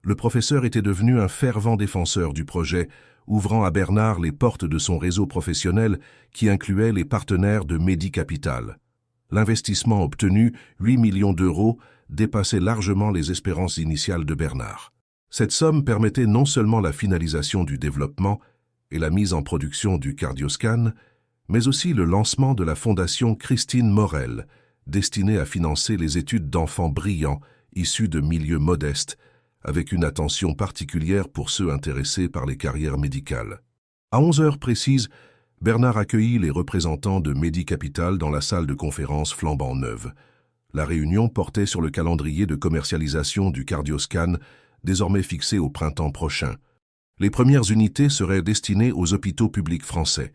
le professeur était devenu un fervent défenseur du projet, ouvrant à Bernard les portes de son réseau professionnel qui incluait les partenaires de Medicapital. L'investissement obtenu, 8 millions d'euros, dépassait largement les espérances initiales de Bernard. Cette somme permettait non seulement la finalisation du développement et la mise en production du cardioscan, mais aussi le lancement de la Fondation Christine Morel, destinée à financer les études d'enfants brillants issus de milieux modestes, avec une attention particulière pour ceux intéressés par les carrières médicales. À 11 heures précises, Bernard accueillit les représentants de Medicapital dans la salle de conférence flambant neuve. La réunion portait sur le calendrier de commercialisation du cardioscan, désormais fixé au printemps prochain. Les premières unités seraient destinées aux hôpitaux publics français,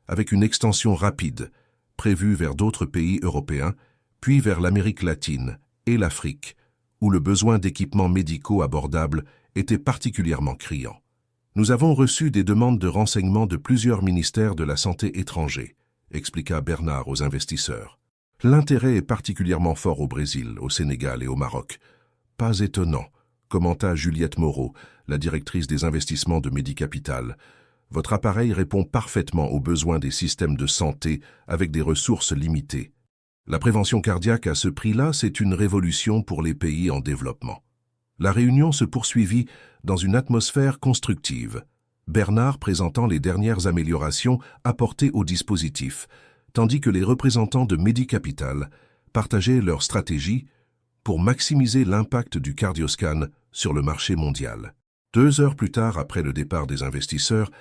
avec une extension rapide, prévue vers d'autres pays européens, puis vers l'Amérique latine et l'Afrique, où le besoin d'équipements médicaux abordables était particulièrement criant. Nous avons reçu des demandes de renseignements de plusieurs ministères de la Santé étrangers, expliqua Bernard aux investisseurs. L'intérêt est particulièrement fort au Brésil, au Sénégal et au Maroc. Pas étonnant, commenta Juliette Moreau, la directrice des investissements de Medicapital. Votre appareil répond parfaitement aux besoins des systèmes de santé avec des ressources limitées. La prévention cardiaque à ce prix-là, c'est une révolution pour les pays en développement. La réunion se poursuivit dans une atmosphère constructive, Bernard présentant les dernières améliorations apportées au dispositif, tandis que les représentants de Medicapital partageaient leur stratégie pour maximiser l'impact du cardioscan sur le marché mondial. 2 heures plus tard, après le départ des investisseurs,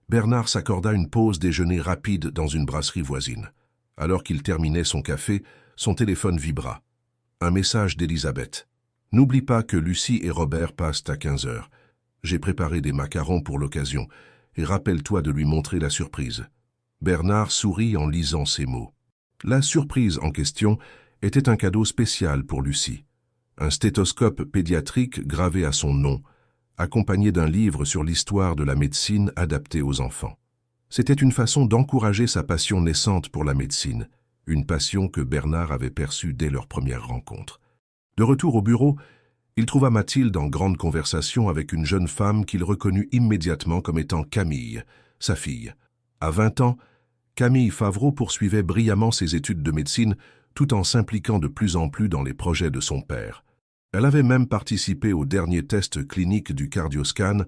Bernard s'accorda une pause déjeuner rapide dans une brasserie voisine. Alors qu'il terminait son café, son téléphone vibra. Un message d'Elisabeth. « N'oublie pas que Lucie et Robert passent à 15 heures. J'ai préparé des macarons pour l'occasion, et rappelle-toi de lui montrer la surprise. » Bernard sourit en lisant ces mots. La surprise en question était un cadeau spécial pour Lucie. Un stéthoscope pédiatrique gravé à son nom, accompagné d'un livre sur l'histoire de la médecine adaptée aux enfants. C'était une façon d'encourager sa passion naissante pour la médecine, une passion que Bernard avait perçue dès leur première rencontre. De retour au bureau, il trouva Mathilde en grande conversation avec une jeune femme qu'il reconnut immédiatement comme étant Camille, sa fille. À 20 ans, Camille Favreau poursuivait brillamment ses études de médecine tout en s'impliquant de plus en plus dans les projets de son père. Elle avait même participé au dernier test clinique du cardioscan,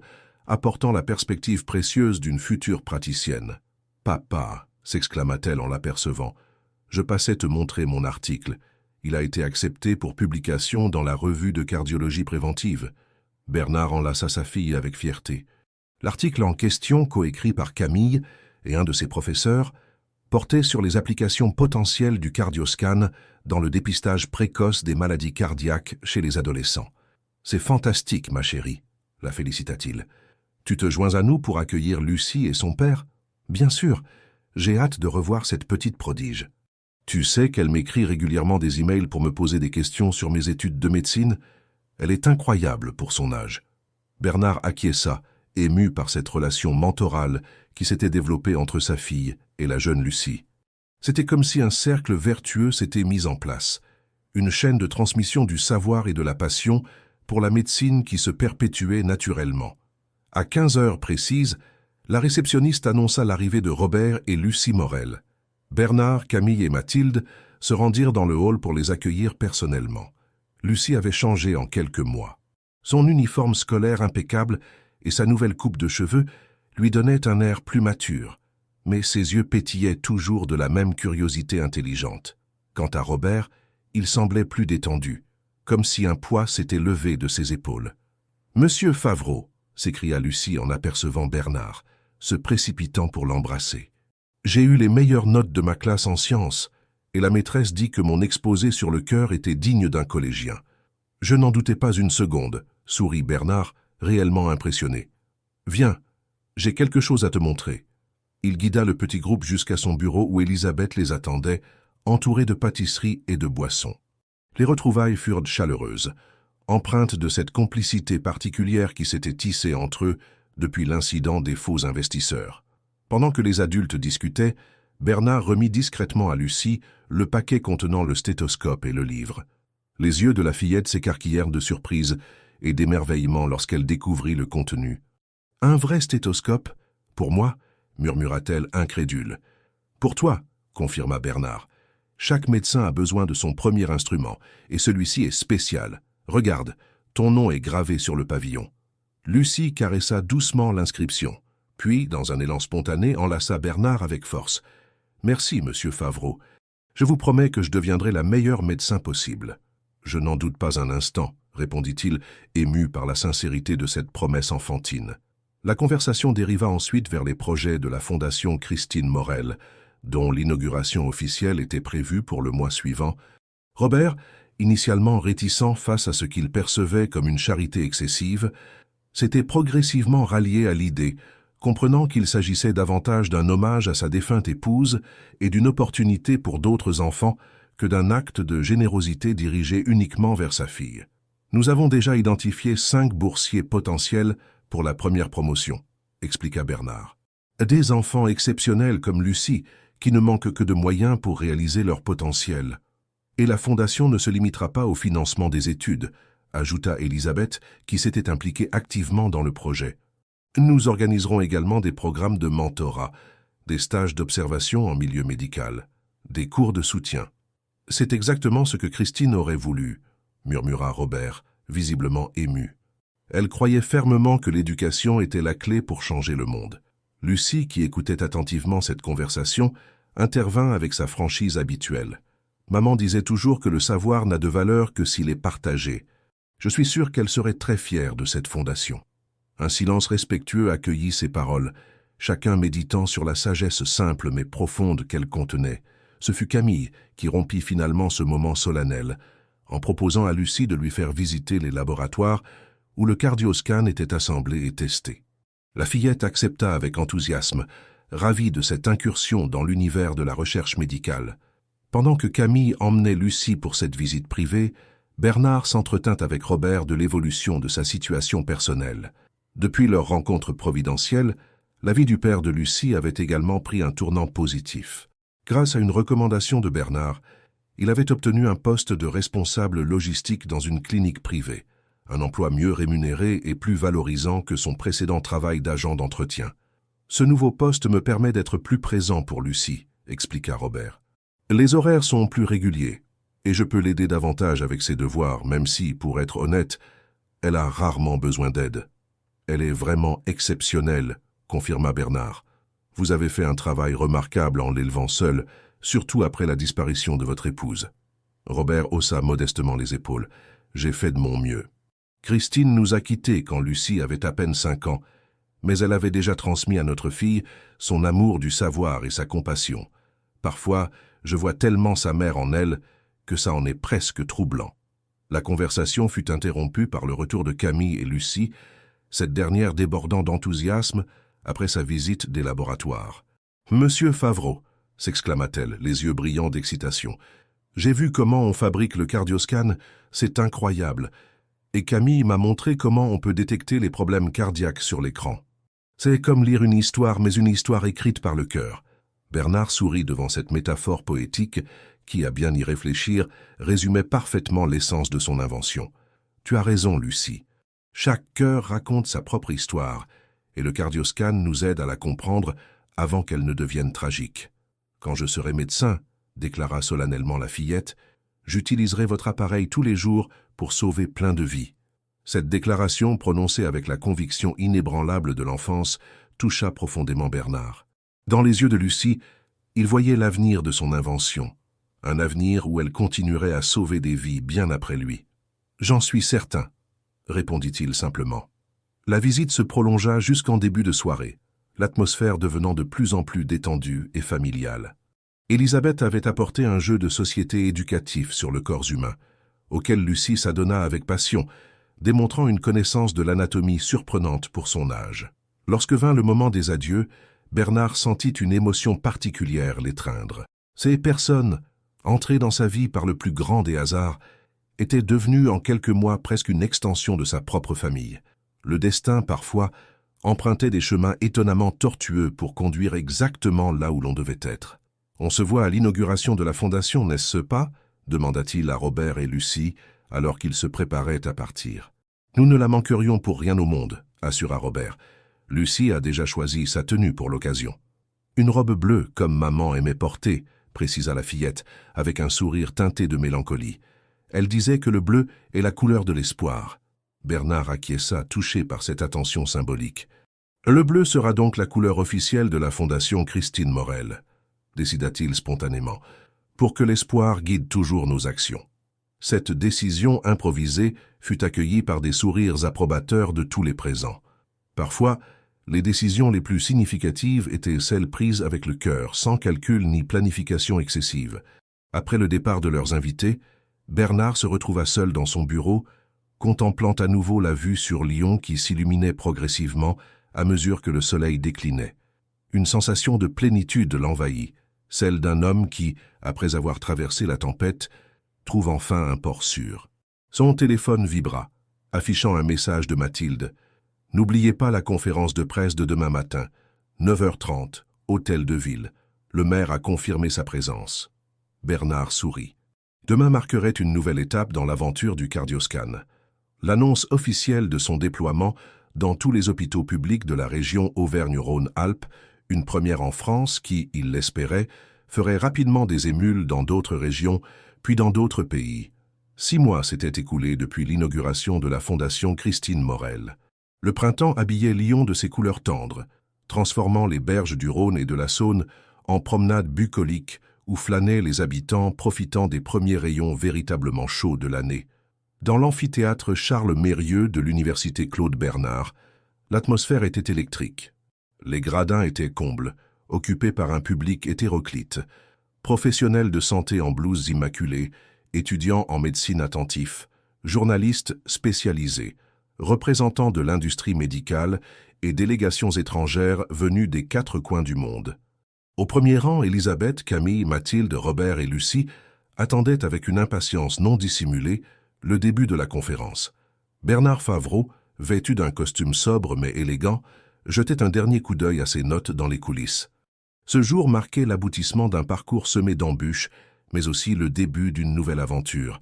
apportant la perspective précieuse d'une future praticienne. « Papa !» s'exclama-t-elle en l'apercevant. « Je passais te montrer mon article. Il a été accepté pour publication dans la revue de cardiologie préventive. » Bernard enlaça sa fille avec fierté. L'article en question, coécrit par Camille et un de ses professeurs, portait sur les applications potentielles du cardioscan dans le dépistage précoce des maladies cardiaques chez les adolescents. « C'est fantastique, ma chérie. » la félicita-t-il. « Tu te joins à nous pour accueillir Lucie et son père ?»« Bien sûr, j'ai hâte de revoir cette petite prodige. »« Tu sais qu'elle m'écrit régulièrement des emails pour me poser des questions sur mes études de médecine ? Elle est incroyable pour son âge. » Bernard acquiesça, ému par cette relation mentorale qui s'était développée entre sa fille et la jeune Lucie. C'était comme si un cercle vertueux s'était mis en place, une chaîne de transmission du savoir et de la passion pour la médecine qui se perpétuait naturellement. À 15 heures précises, la réceptionniste annonça l'arrivée de Robert et Lucie Morel. Bernard, Camille et Mathilde se rendirent dans le hall pour les accueillir personnellement. Lucie avait changé en quelques mois. Son uniforme scolaire impeccable et sa nouvelle coupe de cheveux lui donnaient un air plus mature, mais ses yeux pétillaient toujours de la même curiosité intelligente. Quant à Robert, il semblait plus détendu, comme si un poids s'était levé de ses épaules. « Monsieur Favreau !» s'écria Lucie en apercevant Bernard, se précipitant pour l'embrasser. « J'ai eu les meilleures notes de ma classe en sciences, et la maîtresse dit que mon exposé sur le cœur était digne d'un collégien. » « Je n'en doutais pas une seconde, » sourit Bernard, réellement impressionné. « Viens, j'ai quelque chose à te montrer. » Il guida le petit groupe jusqu'à son bureau où Elisabeth les attendait, entourée de pâtisseries et de boissons. Les retrouvailles furent chaleureuses, empreintes de cette complicité particulière qui s'était tissée entre eux depuis l'incident des faux investisseurs. Pendant que les adultes discutaient, Bernard remit discrètement à Lucie le paquet contenant le stéthoscope et le livre. Les yeux de la fillette s'écarquillèrent de surprise et d'émerveillement lorsqu'elle découvrit le contenu. « Un vrai stéthoscope ? Pour moi ?» murmura-t-elle incrédule. « Pour toi » confirma Bernard. « Chaque médecin a besoin de son premier instrument, et celui-ci est spécial. Regarde, ton nom est gravé sur le pavillon. » Lucie caressa doucement l'inscription, puis, dans un élan spontané, enlaça Bernard avec force. « Merci, monsieur Favreau. Je vous promets que je deviendrai la meilleure médecin possible. » « Je n'en doute pas un instant, » répondit-il, ému par la sincérité de cette promesse enfantine. La conversation dériva ensuite vers les projets de la Fondation Christine Morel, dont l'inauguration officielle était prévue pour le mois suivant. Robert, initialement réticent face à ce qu'il percevait comme une charité excessive, s'était progressivement rallié à l'idée, comprenant qu'il s'agissait davantage d'un hommage à sa défunte épouse et d'une opportunité pour d'autres enfants que d'un acte de générosité dirigé uniquement vers sa fille. « Nous avons déjà identifié 5 boursiers potentiels pour la première promotion, » expliqua Bernard. « Des enfants exceptionnels comme Lucie, qui ne manquent que de moyens pour réaliser leur potentiel. Et la Fondation ne se limitera pas au financement des études, » ajouta Elisabeth, qui s'était impliquée activement dans le projet. « Nous organiserons également des programmes de mentorat, des stages d'observation en milieu médical, des cours de soutien. » « C'est exactement ce que Christine aurait voulu, » murmura Robert, visiblement ému. Elle croyait fermement que l'éducation était la clé pour changer le monde. Lucie, qui écoutait attentivement cette conversation, intervint avec sa franchise habituelle. « Maman disait toujours que le savoir n'a de valeur que s'il est partagé. Je suis sûr qu'elle serait très fière de cette fondation. » Un silence respectueux accueillit ces paroles, chacun méditant sur la sagesse simple mais profonde qu'elle contenait. Ce fut Camille qui rompit finalement ce moment solennel, en proposant à Lucie de lui faire visiter les laboratoires où le cardioscan était assemblé et testé. La fillette accepta avec enthousiasme, ravie de cette incursion dans l'univers de la recherche médicale. Pendant que Camille emmenait Lucie pour cette visite privée, Bernard s'entretint avec Robert de l'évolution de sa situation personnelle. Depuis leur rencontre providentielle, la vie du père de Lucie avait également pris un tournant positif. Grâce à une recommandation de Bernard, il avait obtenu un poste de responsable logistique dans une clinique privée, un emploi mieux rémunéré et plus valorisant que son précédent travail d'agent d'entretien. « Ce nouveau poste me permet d'être plus présent pour Lucie », expliqua Robert. « Les horaires sont plus réguliers, et je peux l'aider davantage avec ses devoirs, même si, pour être honnête, elle a rarement besoin d'aide. »« Elle est vraiment exceptionnelle », confirma Bernard. « Vous avez fait un travail remarquable en l'élevant seule, surtout après la disparition de votre épouse. » Robert haussa modestement les épaules. « J'ai fait de mon mieux. Christine nous a quittés quand Lucie avait à peine 5 ans, mais elle avait déjà transmis à notre fille son amour du savoir et sa compassion. Parfois, je vois tellement sa mère en elle que ça en est presque troublant. » La conversation fut interrompue par le retour de Camille et Lucie, cette dernière débordant d'enthousiasme après sa visite des laboratoires. « Monsieur Favreau !» s'exclama-t-elle, les yeux brillants d'excitation. « J'ai vu comment on fabrique le cardioscan, c'est incroyable. Et Camille m'a montré comment on peut détecter les problèmes cardiaques sur l'écran. C'est comme lire une histoire, mais une histoire écrite par le cœur. » Bernard sourit devant cette métaphore poétique qui, à bien y réfléchir, résumait parfaitement l'essence de son invention. « Tu as raison, Lucie. Chaque cœur raconte sa propre histoire, et le cardioscan nous aide à la comprendre avant qu'elle ne devienne tragique. Quand je serai médecin, déclara solennellement la fillette, j'utiliserai votre appareil tous les jours pour sauver plein de vies. » Cette déclaration, prononcée avec la conviction inébranlable de l'enfance, toucha profondément Bernard. Dans les yeux de Lucie, il voyait l'avenir de son invention, un avenir où elle continuerait à sauver des vies bien après lui. « J'en suis certain, » répondit-il simplement. La visite se prolongea jusqu'en début de soirée, l'atmosphère devenant de plus en plus détendue et familiale. Elisabeth avait apporté un jeu de société éducatif sur le corps humain, auquel Lucie s'adonna avec passion, démontrant une connaissance de l'anatomie surprenante pour son âge. Lorsque vint le moment des adieux, Bernard sentit une émotion particulière l'étreindre. Ces personnes, entrées dans sa vie par le plus grand des hasards, étaient devenues en quelques mois presque une extension de sa propre famille. Le destin, parfois, empruntait des chemins étonnamment tortueux pour conduire exactement là où l'on devait être. « On se voit à l'inauguration de la fondation, n'est-ce pas ?» demanda-t-il à Robert et Lucie, alors qu'ils se préparaient à partir. « Nous ne la manquerions pour rien au monde, » assura Robert. Lucie a déjà choisi sa tenue pour l'occasion. « Une robe bleue, comme maman aimait porter, » précisa la fillette, avec un sourire teinté de mélancolie. Elle disait que le bleu est la couleur de l'espoir. Bernard acquiesça, touché par cette attention symbolique. « Le bleu sera donc la couleur officielle de la Fondation Christine Morel, » décida-t-il spontanément, « pour que l'espoir guide toujours nos actions. » Cette décision improvisée fut accueillie par des sourires approbateurs de tous les présents. Parfois, les décisions les plus significatives étaient celles prises avec le cœur, sans calcul ni planification excessive. Après le départ de leurs invités, Bernard se retrouva seul dans son bureau, contemplant à nouveau la vue sur Lyon qui s'illuminait progressivement à mesure que le soleil déclinait. Une sensation de plénitude l'envahit, celle d'un homme qui, après avoir traversé la tempête, trouve enfin un port sûr. Son téléphone vibra, affichant un message de Mathilde. « N'oubliez pas la conférence de presse de demain matin, 9h30, Hôtel de Ville. Le maire a confirmé sa présence. » Bernard sourit. Demain marquerait une nouvelle étape dans l'aventure du cardioscan. L'annonce officielle de son déploiement dans tous les hôpitaux publics de la région Auvergne-Rhône-Alpes, une première en France qui, il l'espérait, ferait rapidement des émules dans d'autres régions, puis dans d'autres pays. 6 mois s'étaient écoulés depuis l'inauguration de la Fondation Christine Morel. Le printemps habillait Lyon de ses couleurs tendres, transformant les berges du Rhône et de la Saône en promenades bucoliques où flânaient les habitants profitant des premiers rayons véritablement chauds de l'année. Dans l'amphithéâtre Charles Mérieux de l'université Claude Bernard, l'atmosphère était électrique. Les gradins étaient combles, occupés par un public hétéroclite, professionnels de santé en blouses immaculées, étudiants en médecine attentifs, journalistes spécialisés, représentants de l'industrie médicale et délégations étrangères venues des 4 coins du monde. Au premier rang, Elisabeth, Camille, Mathilde, Robert et Lucie attendaient avec une impatience non dissimulée le début de la conférence. Bernard Favreau, vêtu d'un costume sobre mais élégant, jetait un dernier coup d'œil à ses notes dans les coulisses. Ce jour marquait l'aboutissement d'un parcours semé d'embûches, mais aussi le début d'une nouvelle aventure,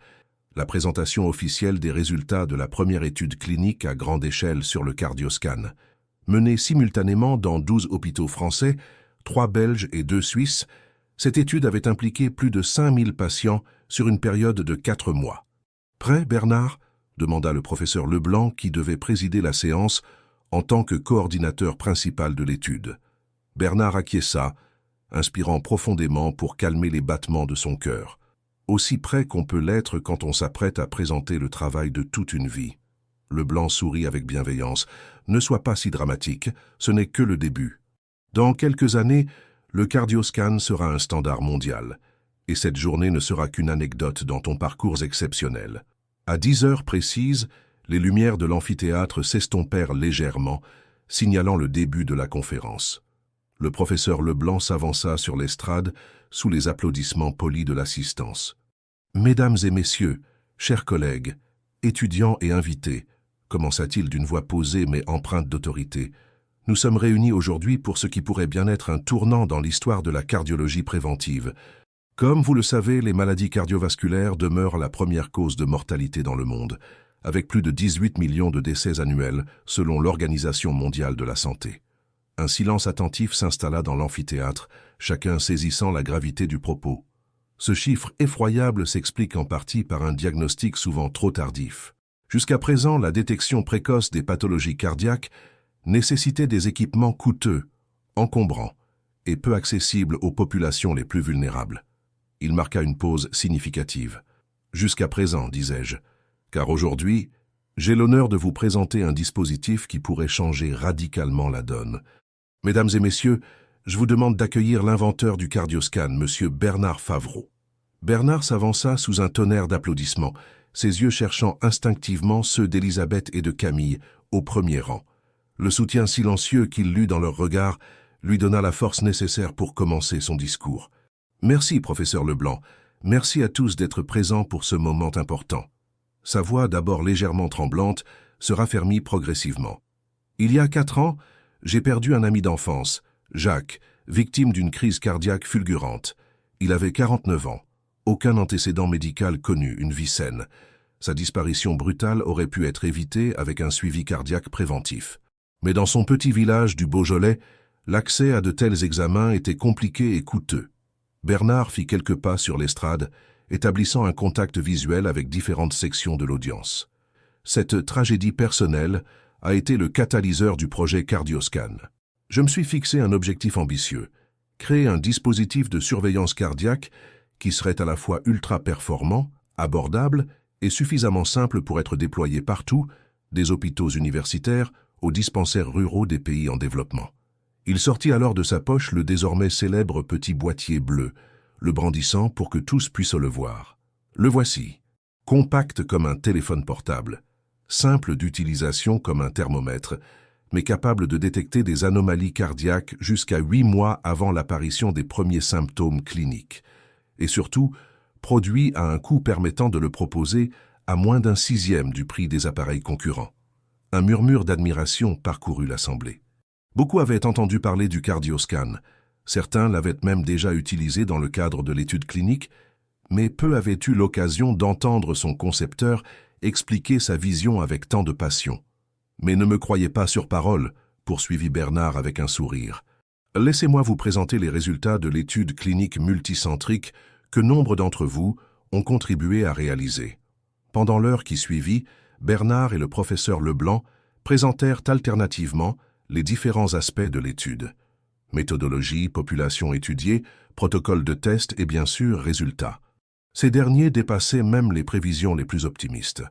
la présentation officielle des résultats de la première étude clinique à grande échelle sur le cardioscan. Menée simultanément dans 12 hôpitaux français, 3 Belges et 2 Suisses, cette étude avait impliqué plus de 5000 patients sur une période de 4 mois. « Prêt, Bernard ?» demanda le professeur Leblanc qui devait présider la séance en tant que coordinateur principal de l'étude. Bernard acquiesça, inspirant profondément pour calmer les battements de son cœur. Aussi près qu'on peut l'être quand on s'apprête à présenter le travail de toute une vie. Leblanc sourit avec bienveillance. « Ne sois pas si dramatique, ce n'est que le début. Dans quelques années, le cardioscan sera un standard mondial, et cette journée ne sera qu'une anecdote dans ton parcours exceptionnel. » À 10 heures précises, Les lumières de l'amphithéâtre s'estompèrent légèrement, signalant le début de la conférence. Le professeur Leblanc s'avança sur l'estrade sous les applaudissements polis de l'assistance. « Mesdames et messieurs, chers collègues, étudiants et invités, commença-t-il d'une voix posée mais empreinte d'autorité, nous sommes réunis aujourd'hui pour ce qui pourrait bien être un tournant dans l'histoire de la cardiologie préventive. Comme vous le savez, les maladies cardiovasculaires demeurent la première cause de mortalité dans le monde, avec plus de 18 millions de décès annuels selon l'Organisation mondiale de la santé. Un silence attentif s'installa dans l'amphithéâtre, chacun saisissant la gravité du propos. Ce chiffre effroyable s'explique en partie par un diagnostic souvent trop tardif. Jusqu'à présent, la détection précoce des pathologies cardiaques nécessitait des équipements coûteux, encombrants et peu accessibles aux populations les plus vulnérables. Il marqua une pause significative. « Jusqu'à présent, disais-je, car aujourd'hui, j'ai l'honneur de vous présenter un dispositif qui pourrait changer radicalement la donne. Mesdames et messieurs, je vous demande d'accueillir l'inventeur du cardioscan, M. Bernard Favreau. » Bernard s'avança sous un tonnerre d'applaudissements, ses yeux cherchant instinctivement ceux d'Élisabeth et de Camille, au premier rang. Le soutien silencieux qu'il lut dans leurs regards lui donna la force nécessaire pour commencer son discours. « Merci, professeur Leblanc. Merci à tous d'être présents pour ce moment important. » Sa voix, d'abord légèrement tremblante, se raffermit progressivement. « Il y a 4 ans, j'ai perdu un ami d'enfance, Jacques, victime d'une crise cardiaque fulgurante. Il avait 49 ans. Aucun antécédent médical connu, une vie saine. Sa disparition brutale aurait pu être évitée avec un suivi cardiaque préventif. Mais dans son petit village du Beaujolais, l'accès à de tels examens était compliqué et coûteux. Bernard fit quelques pas sur l'estrade, établissant un contact visuel avec différentes sections de l'audience. Cette tragédie personnelle a été le catalyseur du projet Cardioscan. Je me suis fixé un objectif ambitieux, créer un dispositif de surveillance cardiaque qui serait à la fois ultra performant, abordable et suffisamment simple pour être déployé partout, des hôpitaux universitaires aux dispensaires ruraux des pays en développement. Il sortit alors de sa poche le désormais célèbre petit boîtier bleu, le brandissant pour que tous puissent le voir. Le voici, compact comme un téléphone portable, simple d'utilisation comme un thermomètre, mais capable de détecter des anomalies cardiaques jusqu'à 8 mois avant l'apparition des premiers symptômes cliniques. Et surtout, produit à un coût permettant de le proposer à moins d'un 1/6 du prix des appareils concurrents. Un murmure d'admiration parcourut l'assemblée. Beaucoup avaient entendu parler du cardioscan. Certains l'avaient même déjà utilisé dans le cadre de l'étude clinique, mais peu avaient eu l'occasion d'entendre son concepteur expliquer sa vision avec tant de passion. « Mais ne me croyez pas sur parole », poursuivit Bernard avec un sourire. « Laissez-moi vous présenter les résultats de l'étude clinique multicentrique que nombre d'entre vous ont contribué à réaliser. » Pendant l'heure qui suivit, Bernard et le professeur Leblanc présentèrent alternativement les différents aspects de l'étude. Méthodologie, population étudiée, protocole de test et bien sûr résultats. Ces derniers dépassaient même les prévisions les plus optimistes.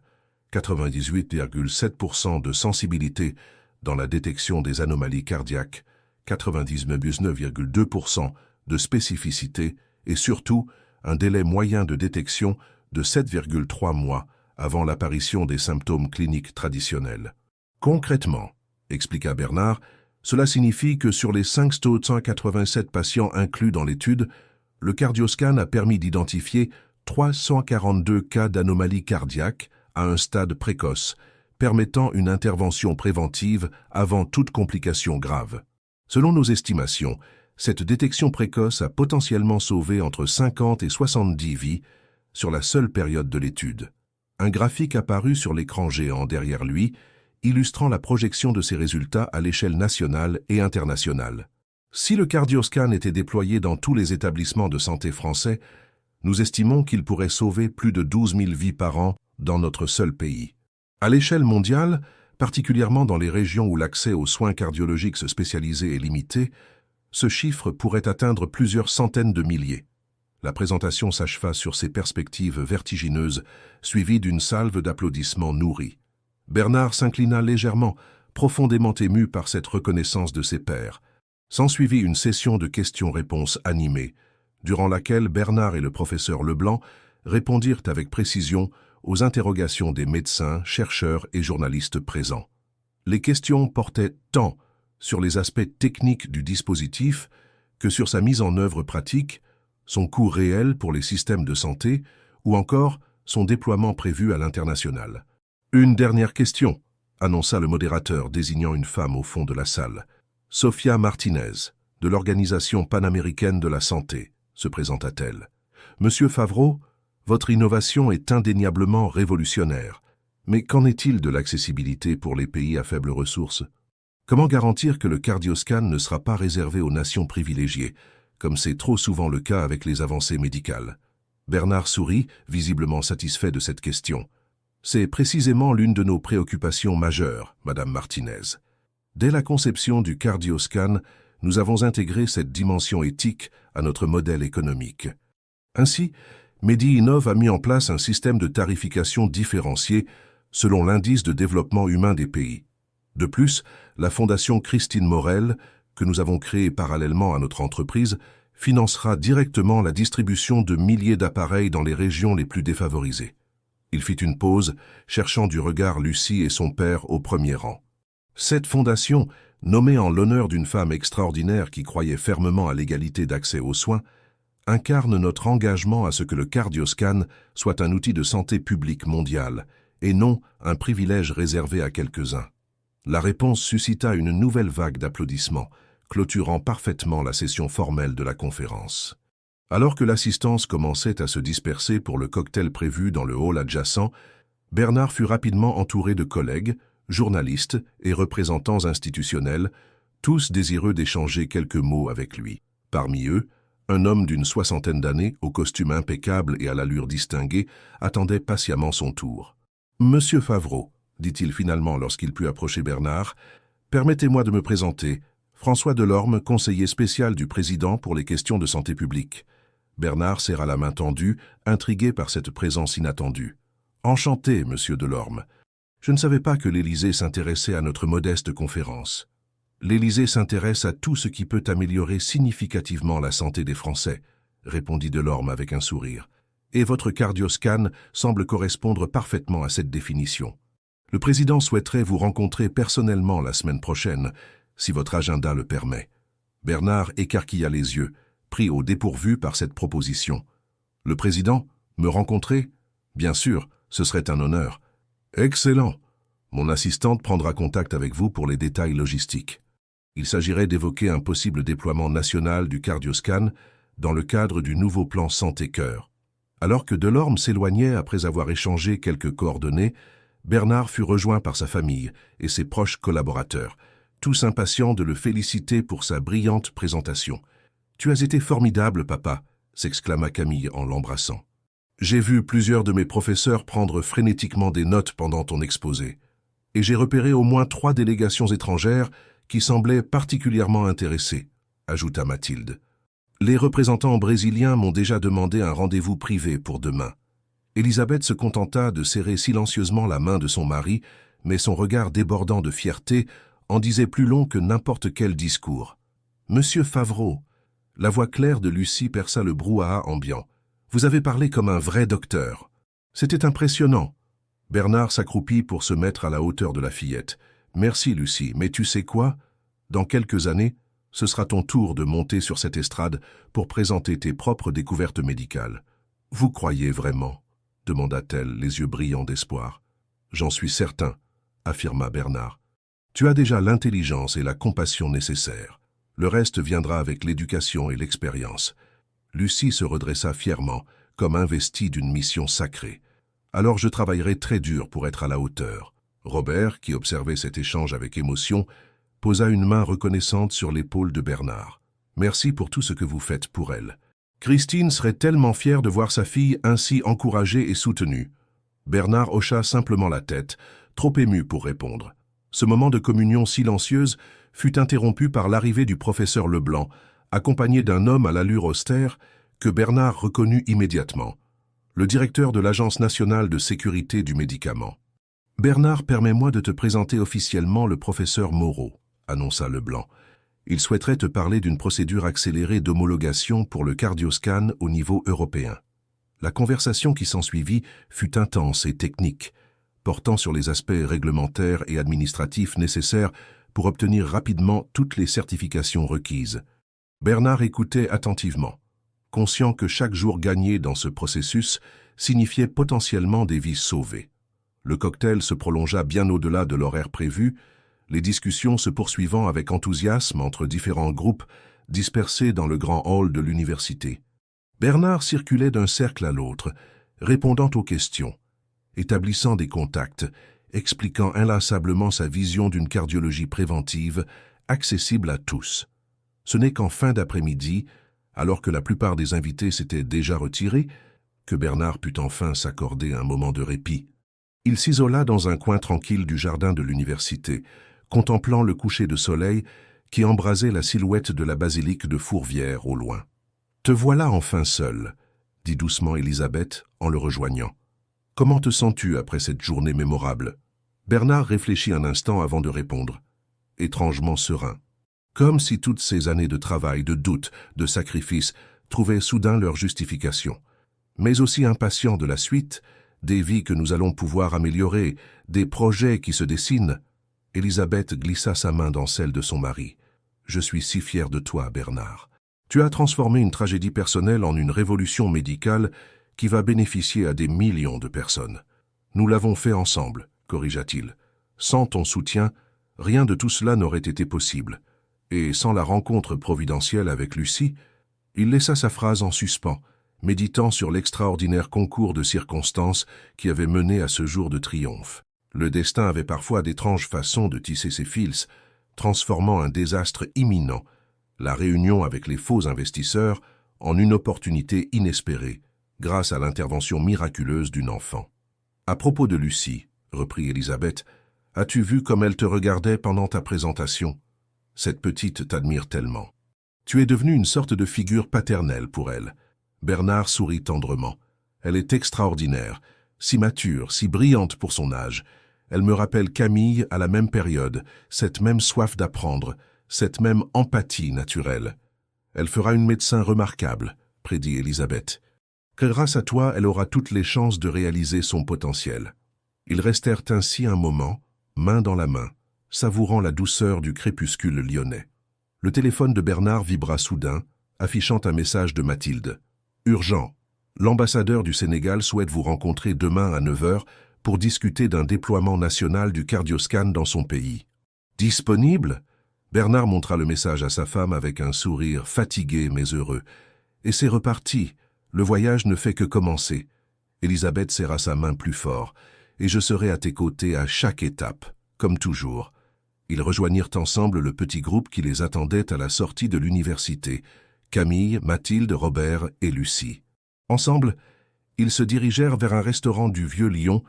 98,7% de sensibilité dans la détection des anomalies cardiaques, 99,2% de spécificité et surtout un délai moyen de détection de 7,3 mois avant l'apparition des symptômes cliniques traditionnels. Concrètement, expliqua Bernard, cela signifie que sur les 587 patients inclus dans l'étude, le cardioscan a permis d'identifier 342 cas d'anomalies cardiaques à un stade précoce, permettant une intervention préventive avant toute complication grave. Selon nos estimations, cette détection précoce a potentiellement sauvé entre 50 et 70 vies sur la seule période de l'étude. Un graphique apparut sur l'écran géant derrière lui, illustrant la projection de ces résultats à l'échelle nationale et internationale. Si le cardioscan était déployé dans tous les établissements de santé français, nous estimons qu'il pourrait sauver plus de 12 000 vies par an dans notre seul pays. À l'échelle mondiale, particulièrement dans les régions où l'accès aux soins cardiologiques spécialisés est limité, ce chiffre pourrait atteindre plusieurs centaines de milliers. La présentation s'acheva sur ces perspectives vertigineuses, suivies d'une salve d'applaudissements nourris. Bernard s'inclina légèrement, profondément ému par cette reconnaissance de ses pairs. S'ensuivit une session de questions-réponses animée, durant laquelle Bernard et le professeur Leblanc répondirent avec précision aux interrogations des médecins, chercheurs et journalistes présents. Les questions portaient tant sur les aspects techniques du dispositif que sur sa mise en œuvre pratique, son coût réel pour les systèmes de santé ou encore son déploiement prévu à l'international. Une dernière question, annonça le modérateur désignant une femme au fond de la salle. Sofia Martinez, de l'Organisation panaméricaine de la santé, se présenta-t-elle. Monsieur Favreau, votre innovation est indéniablement révolutionnaire. Mais qu'en est-il de l'accessibilité pour les pays à faibles ressources? Comment garantir que le cardioscan ne sera pas réservé aux nations privilégiées, comme c'est trop souvent le cas avec les avancées médicales? Bernard sourit, visiblement satisfait de cette question. C'est précisément l'une de nos préoccupations majeures, Madame Martinez. Dès la conception du cardioscan, nous avons intégré cette dimension éthique à notre modèle économique. Ainsi, MediInnov a mis en place un système de tarification différencié selon l'indice de développement humain des pays. De plus, la Fondation Christine Morel, que nous avons créée parallèlement à notre entreprise, financera directement la distribution de milliers d'appareils dans les régions les plus défavorisées. Il fit une pause, cherchant du regard Lucie et son père au premier rang. Cette fondation, nommée en l'honneur d'une femme extraordinaire qui croyait fermement à l'égalité d'accès aux soins, incarne notre engagement à ce que le cardioscan soit un outil de santé publique mondiale et non un privilège réservé à quelques-uns. La réponse suscita une nouvelle vague d'applaudissements, clôturant parfaitement la session formelle de la conférence. Alors que l'assistance commençait à se disperser pour le cocktail prévu dans le hall adjacent, Bernard fut rapidement entouré de collègues, journalistes et représentants institutionnels, tous désireux d'échanger quelques mots avec lui. Parmi eux, un homme d'une soixantaine d'années, au costume impeccable et à l'allure distinguée, attendait patiemment son tour. « Monsieur Favreau, dit-il finalement lorsqu'il put approcher Bernard, « permettez-moi de me présenter. François Delorme, conseiller spécial du président pour les questions de santé publique. » Bernard serra la main tendue, intrigué par cette présence inattendue. « Enchanté, monsieur Delorme. Je ne savais pas que l'Élysée s'intéressait à notre modeste conférence. L'Élysée s'intéresse à tout ce qui peut améliorer significativement la santé des Français, répondit Delorme avec un sourire. Et votre cardioscan semble correspondre parfaitement à cette définition. Le président souhaiterait vous rencontrer personnellement la semaine prochaine, si votre agenda le permet. Bernard écarquilla les yeux, pris au dépourvu par cette proposition. Le président, me rencontrer? Bien sûr, ce serait un honneur. Excellent. Mon assistante prendra contact avec vous pour les détails logistiques. Il s'agirait d'évoquer un possible déploiement national du cardioscan dans le cadre du nouveau plan santé-cœur. Alors que Delorme s'éloignait après avoir échangé quelques coordonnées, Bernard fut rejoint par sa famille et ses proches collaborateurs, tous impatients de le féliciter pour sa brillante présentation. « Tu as été formidable, papa !» s'exclama Camille en l'embrassant. « J'ai vu plusieurs de mes professeurs prendre frénétiquement des notes pendant ton exposé, et j'ai repéré au moins 3 délégations étrangères qui semblaient particulièrement intéressées, » ajouta Mathilde. « Les représentants brésiliens m'ont déjà demandé un rendez-vous privé pour demain. » Elisabeth se contenta de serrer silencieusement la main de son mari, mais son regard débordant de fierté en disait plus long que n'importe quel discours. « Monsieur Favreau !» La voix claire de Lucie perça le brouhaha ambiant. « Vous avez parlé comme un vrai docteur. » C'était impressionnant. Bernard s'accroupit pour se mettre à la hauteur de la fillette. « Merci, Lucie, mais tu sais quoi? Dans quelques années, ce sera ton tour de monter sur cette estrade pour présenter tes propres découvertes médicales. »« Vous croyez vraiment ?» demanda-t-elle, les yeux brillants d'espoir. « J'en suis certain, » affirma Bernard. « Tu as déjà l'intelligence et la compassion nécessaires. Le reste viendra avec l'éducation et l'expérience. » Lucie se redressa fièrement, comme investie d'une mission sacrée. « Alors je travaillerai très dur pour être à la hauteur. » Robert, qui observait cet échange avec émotion, posa une main reconnaissante sur l'épaule de Bernard. « Merci pour tout ce que vous faites pour elle. Christine serait tellement fière de voir sa fille ainsi encouragée et soutenue. » Bernard hocha simplement la tête, trop ému pour répondre. Ce moment de communion silencieuse fut interrompu par l'arrivée du professeur Leblanc, accompagné d'un homme à l'allure austère que Bernard reconnut immédiatement, le directeur de l'Agence nationale de sécurité du médicament. « Bernard, permets-moi de te présenter officiellement le professeur Moreau, » annonça Leblanc. « Il souhaiterait te parler d'une procédure accélérée d'homologation pour le cardioscan au niveau européen. » La conversation qui s'ensuivit fut intense et technique, portant sur les aspects réglementaires et administratifs nécessaires pour obtenir rapidement toutes les certifications requises. Bernard écoutait attentivement, conscient que chaque jour gagné dans ce processus signifiait potentiellement des vies sauvées. Le cocktail se prolongea bien au-delà de l'horaire prévu, les discussions se poursuivant avec enthousiasme entre différents groupes dispersés dans le grand hall de l'université. Bernard circulait d'un cercle à l'autre, répondant aux questions, établissant des contacts, expliquant inlassablement sa vision d'une cardiologie préventive accessible à tous. Ce n'est qu'en fin d'après-midi, alors que la plupart des invités s'étaient déjà retirés, que Bernard put enfin s'accorder un moment de répit. Il s'isola dans un coin tranquille du jardin de l'université, contemplant le coucher de soleil qui embrasait la silhouette de la basilique de Fourvière au loin. « Te voilà enfin seul », dit doucement Élisabeth en le rejoignant. « Comment te sens-tu après cette journée mémorable ?» Bernard réfléchit un instant avant de répondre, étrangement serein, comme si toutes ces années de travail, de doute, de sacrifice trouvaient soudain leur justification, mais aussi impatient de la suite, des vies que nous allons pouvoir améliorer, des projets qui se dessinent. Élisabeth glissa sa main dans celle de son mari. « Je suis si fier de toi, Bernard. Tu as transformé une tragédie personnelle en une révolution médicale qui va bénéficier à des millions de personnes. Nous l'avons fait ensemble, corrigea-t-il. Sans ton soutien, rien de tout cela n'aurait été possible. Et sans la rencontre providentielle avec Lucie, il laissa sa phrase en suspens, méditant sur l'extraordinaire concours de circonstances qui avait mené à ce jour de triomphe. Le destin avait parfois d'étranges façons de tisser ses fils, transformant un désastre imminent, la réunion avec les faux investisseurs, en une opportunité inespérée, grâce à l'intervention miraculeuse d'une enfant. « À propos de Lucie, » reprit Élisabeth, « as-tu vu comme elle te regardait pendant ta présentation? Cette petite t'admire tellement. Tu es devenu une sorte de figure paternelle pour elle. » Bernard sourit tendrement. « Elle est extraordinaire, si mature, si brillante pour son âge. Elle me rappelle Camille à la même période, cette même soif d'apprendre, cette même empathie naturelle. Elle fera une médecin remarquable, prédit Élisabeth. Grâce à toi, elle aura toutes les chances de réaliser son potentiel. » Ils restèrent ainsi un moment, main dans la main, savourant la douceur du crépuscule lyonnais. Le téléphone de Bernard vibra soudain, affichant un message de Mathilde. « Urgent. L'ambassadeur du Sénégal souhaite vous rencontrer demain à 9 h pour discuter d'un déploiement national du cardioscan dans son pays. »« Disponible ?» Bernard montra le message à sa femme avec un sourire fatigué mais heureux. « Et c'est reparti. Le voyage ne fait que commencer. » Élisabeth serra sa main plus fort. « Et je serai à tes côtés à chaque étape, comme toujours. » Ils rejoignirent ensemble le petit groupe qui les attendait à la sortie de l'université. Camille, Mathilde, Robert et Lucie. Ensemble, ils se dirigèrent vers un restaurant du Vieux-Lyon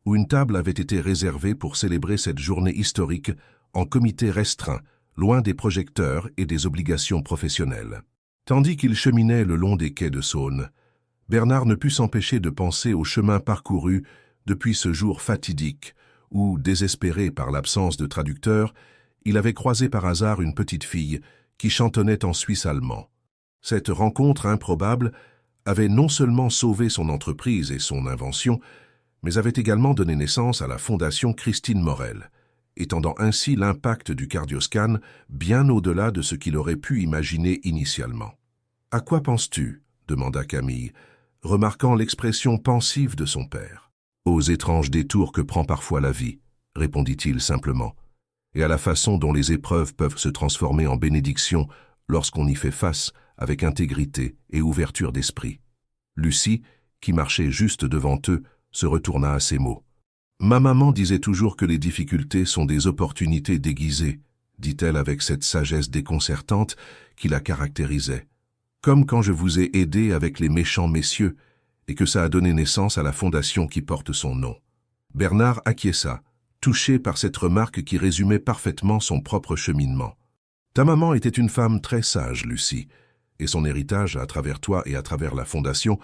où une table avait été réservée pour célébrer cette journée historique en comité restreint, loin des projecteurs et des obligations professionnelles. Tandis qu'ils cheminaient le long des quais de Saône, Bernard ne put s'empêcher de penser au chemin parcouru depuis ce jour fatidique où, désespéré par l'absence de traducteur, il avait croisé par hasard une petite fille qui chantonnait en suisse allemand. Cette rencontre improbable avait non seulement sauvé son entreprise et son invention, mais avait également donné naissance à la Fondation Christine Morel, étendant ainsi l'impact du cardioscan bien au-delà de ce qu'il aurait pu imaginer initialement. « À quoi penses-tu » demanda Camille, remarquant l'expression pensive de son père. « Aux étranges détours que prend parfois la vie » répondit-il simplement, et à la façon dont les épreuves peuvent se transformer en bénédiction lorsqu'on y fait face avec intégrité et ouverture d'esprit. Lucie, qui marchait juste devant eux, se retourna à ces mots. « Ma maman disait toujours que les difficultés sont des opportunités déguisées, dit-elle avec cette sagesse déconcertante qui la caractérisait. Comme quand je vous ai aidé avec les méchants messieurs et que ça a donné naissance à la fondation qui porte son nom. » Bernard acquiesça, touché par cette remarque qui résumait parfaitement son propre cheminement. « Ta maman était une femme très sage, Lucie, et son héritage, à travers toi et à travers la fondation,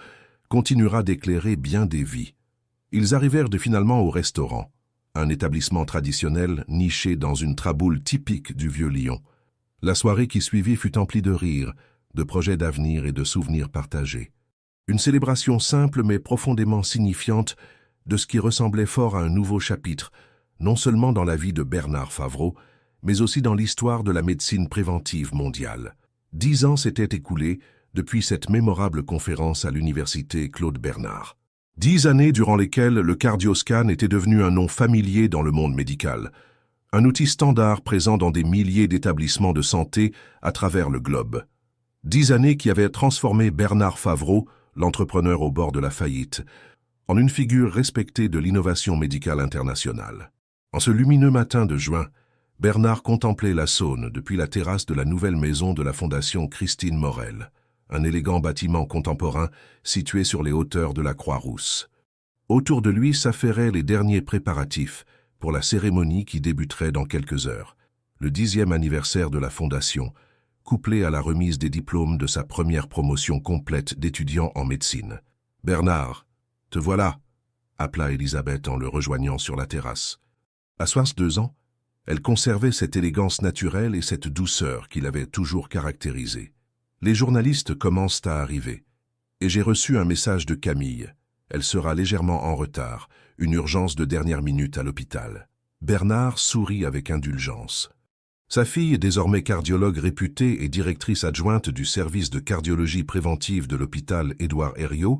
continuera d'éclairer bien des vies. » Ils arrivèrent finalement au restaurant, un établissement traditionnel niché dans une traboule typique du Vieux-Lyon. La soirée qui suivit fut emplie de rires, de projets d'avenir et de souvenirs partagés. Une célébration simple mais profondément signifiante de ce qui ressemblait fort à un nouveau chapitre, non seulement dans la vie de Bernard Favreau, mais aussi dans l'histoire de la médecine préventive mondiale. 10 ans s'étaient écoulés depuis cette mémorable conférence à l'université Claude Bernard. 10 années durant lesquelles le cardioscan était devenu un nom familier dans le monde médical, un outil standard présent dans des milliers d'établissements de santé à travers le globe. 10 années qui avaient transformé Bernard Favreau, l'entrepreneur au bord de la faillite, en une figure respectée de l'innovation médicale internationale. En ce lumineux matin de juin, Bernard contemplait la Saône depuis la terrasse de la nouvelle maison de la Fondation Christine Morel, un élégant bâtiment contemporain situé sur les hauteurs de la Croix-Rousse. Autour de lui s'affairaient les derniers préparatifs pour la cérémonie qui débuterait dans quelques heures, le 10e anniversaire de la Fondation, couplé à la remise des diplômes de sa première promotion complète d'étudiants en médecine. « Bernard, te voilà !» appela Elisabeth en le rejoignant sur la terrasse. À 62 ans, elle conservait cette élégance naturelle et cette douceur qui l'avait toujours caractérisée. Les journalistes commencent à arriver, et j'ai reçu un message de Camille. Elle sera légèrement en retard, une urgence de dernière minute à l'hôpital. Bernard sourit avec indulgence. Sa fille, désormais cardiologue réputée et directrice adjointe du service de cardiologie préventive de l'hôpital Édouard Herriot,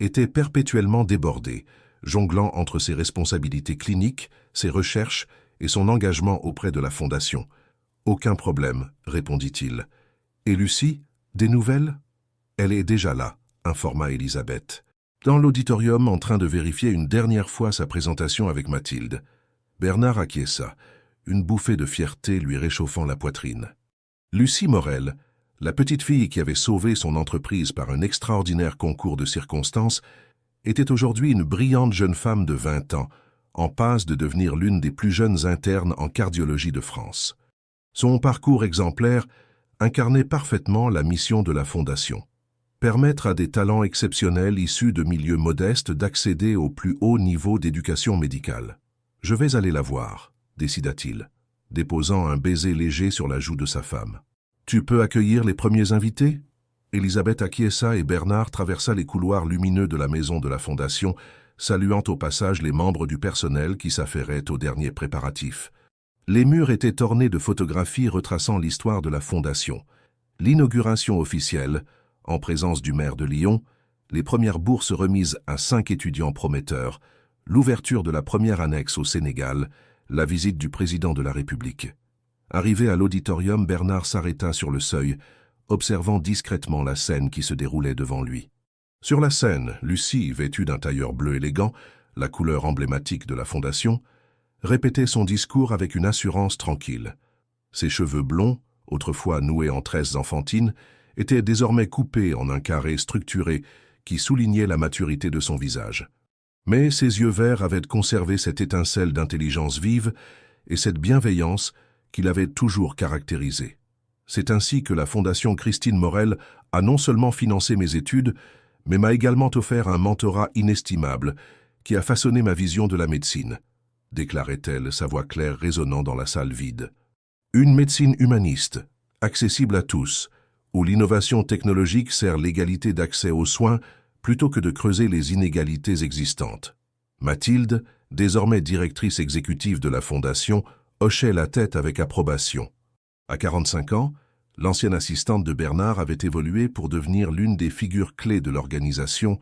était perpétuellement débordée, jonglant entre ses responsabilités cliniques, ses recherches et son engagement auprès de la Fondation. « Aucun problème, répondit-il. Et Lucie, des nouvelles ? Elle est déjà là, informa Elisabeth. Dans l'auditorium, en train de vérifier une dernière fois sa présentation avec Mathilde. Bernard acquiesça, une bouffée de fierté lui réchauffant la poitrine. Lucie Morel, la petite fille qui avait sauvé son entreprise par un extraordinaire concours de circonstances, était aujourd'hui une brillante jeune femme de 20 ans, en passe de devenir l'une des plus jeunes internes en cardiologie de France. Son parcours exemplaire incarnait parfaitement la mission de la Fondation. Permettre à des talents exceptionnels issus de milieux modestes d'accéder au plus haut niveau d'éducation médicale. « Je vais aller la voir », décida-t-il, déposant un baiser léger sur la joue de sa femme. « Tu peux accueillir les premiers invités ?» Elisabeth acquiesça et Bernard traversa les couloirs lumineux de la maison de la Fondation, saluant au passage les membres du personnel qui s'affairaient aux derniers préparatifs. Les murs étaient ornés de photographies retraçant l'histoire de la Fondation. L'inauguration officielle, en présence du maire de Lyon, les premières bourses remises à 5 étudiants prometteurs, l'ouverture de la première annexe au Sénégal, la visite du président de la République. Arrivé à l'auditorium, Bernard s'arrêta sur le seuil, observant discrètement la scène qui se déroulait devant lui. Sur la scène, Lucie, vêtue d'un tailleur bleu élégant, la couleur emblématique de la Fondation, répétait son discours avec une assurance tranquille. Ses cheveux blonds, autrefois noués en tresses enfantines, étaient désormais coupés en un carré structuré qui soulignait la maturité de son visage. Mais ses yeux verts avaient conservé cette étincelle d'intelligence vive et cette bienveillance qui l'avait toujours caractérisé. C'est ainsi que la Fondation Christine Morel a non seulement financé mes études, mais m'a également offert un mentorat inestimable qui a façonné ma vision de la médecine, déclarait-elle, sa voix claire résonnant dans la salle vide. Une médecine humaniste, accessible à tous, où l'innovation technologique sert l'égalité d'accès aux soins plutôt que de creuser les inégalités existantes. Mathilde, désormais directrice exécutive de la Fondation, hochait la tête avec approbation. À 45 ans, l'ancienne assistante de Bernard avait évolué pour devenir l'une des figures clés de l'organisation,